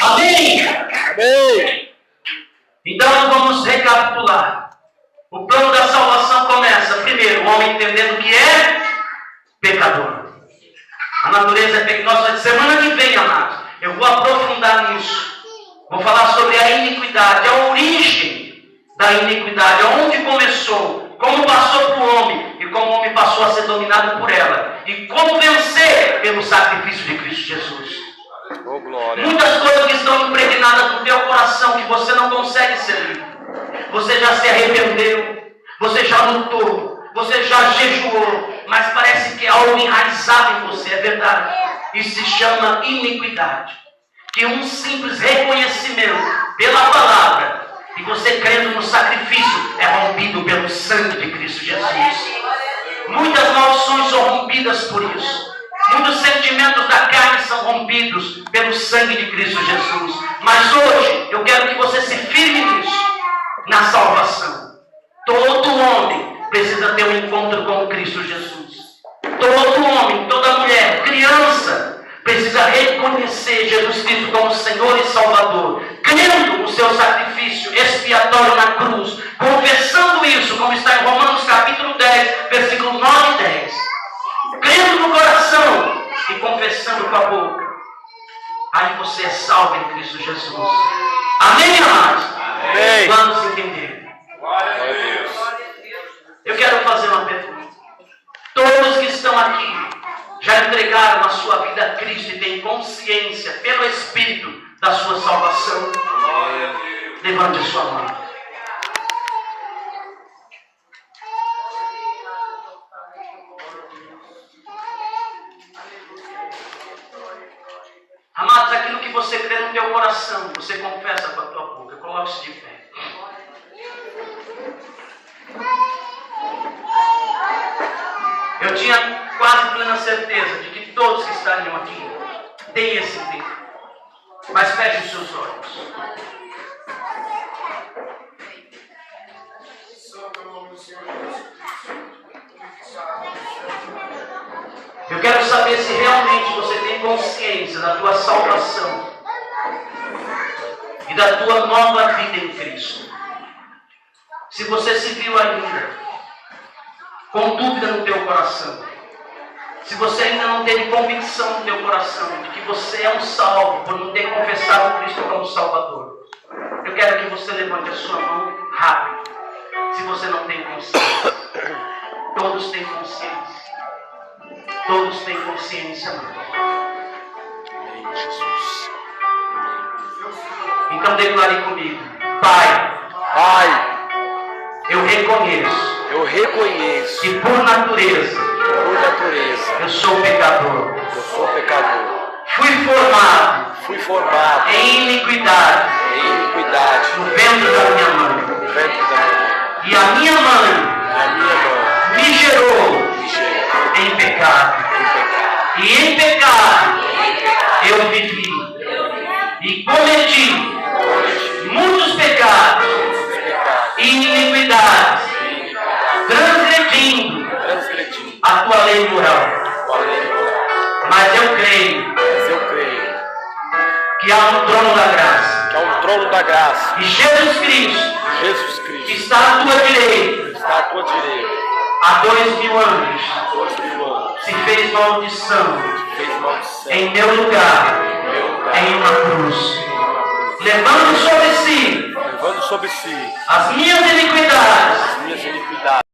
Amém? Amém. Então vamos recapitular. O plano da salvação começa, primeiro, o homem entendendo que é pecador. A natureza é pecadora. Semana que vem, amados, eu vou aprofundar nisso. Vou falar sobre a iniquidade, a origem da iniquidade, aonde começou, como passou para o homem e como o homem passou a ser dominado por ela. E como vencer pelo sacrifício de Cristo Jesus. Oh, glória. Muitas coisas que estão impregnadas no teu coração que você não consegue ser livre. Você já se arrependeu, você já lutou, você já jejuou, mas parece que é algo enraizado em você, é verdade. Isso se chama iniquidade. Que um simples reconhecimento pela palavra e você crendo no sacrifício é rompido pelo sangue de Cristo Jesus. Muitas maldições são rompidas por isso. Muitos sentimentos da carne são rompidos pelo sangue de Cristo Jesus. Mas hoje eu quero que você se firme nisso, na salvação. Todo homem precisa ter um encontro com Cristo Jesus. Todo homem, toda mulher, criança, precisa reconhecer Jesus Cristo como Senhor e Salvador, crendo no seu sacrifício expiatório na cruz, confessando isso, como está em Romanos capítulo 10, versículo 9 e 10. Crendo no coração e confessando com a boca. Aí você é salvo em Cristo Jesus. Amém, amados? Amém. Vamos entender. Glória a Deus. Eu quero fazer uma pergunta. Todos que estão aqui já entregaram a sua vida a Cristo e têm consciência pelo Espírito da sua salvação? Levante a sua mão. Amados, aquilo que você crê no teu coração, você confessa com a tua boca. Coloque-se de pé. Eu tinha quase plena certeza de que todos que estariam aqui têm esse tempo. Mas feche os seus olhos. Eu quero saber se realmente você tem consciência da tua salvação e da tua nova vida em Cristo. Se você se viu ainda com dúvida no teu coração, se você ainda não teve convicção no teu coração de que você é um salvo por não ter confessado Cristo como Salvador, eu quero que você levante a sua mão rápido. Se você não tem consciência, todos têm consciência. Todos têm consciência, meu irmão. Amém, Jesus. Então declare comigo: Pai, Pai, eu reconheço eu reconheço que por natureza por natureza eu sou pecador. eu sou pecador. Fui formado Em iniquidade no ventre da minha mãe. no ventre da minha mãe. E a minha mãe A minha mãe me gerou me gerou em pecado. em pecado. E em pecado eu vivi. E cometi muitos pecados Pecado. e iniquidades, transgredindo Transgredindo a tua lei moral. a lei moral. Mas eu creio Mas eu creio que há um trono da graça. que é o trono da graça. E Jesus Cristo, Jesus que Cristo está à tua direita, está à tua direita. há 2000 anos, 2000 anos. se fez maldição Fez maldição em meu lugar, em meu lugar. em uma cruz, levando sobre si Levando sobre si as minhas iniquidades as minhas iniquidades.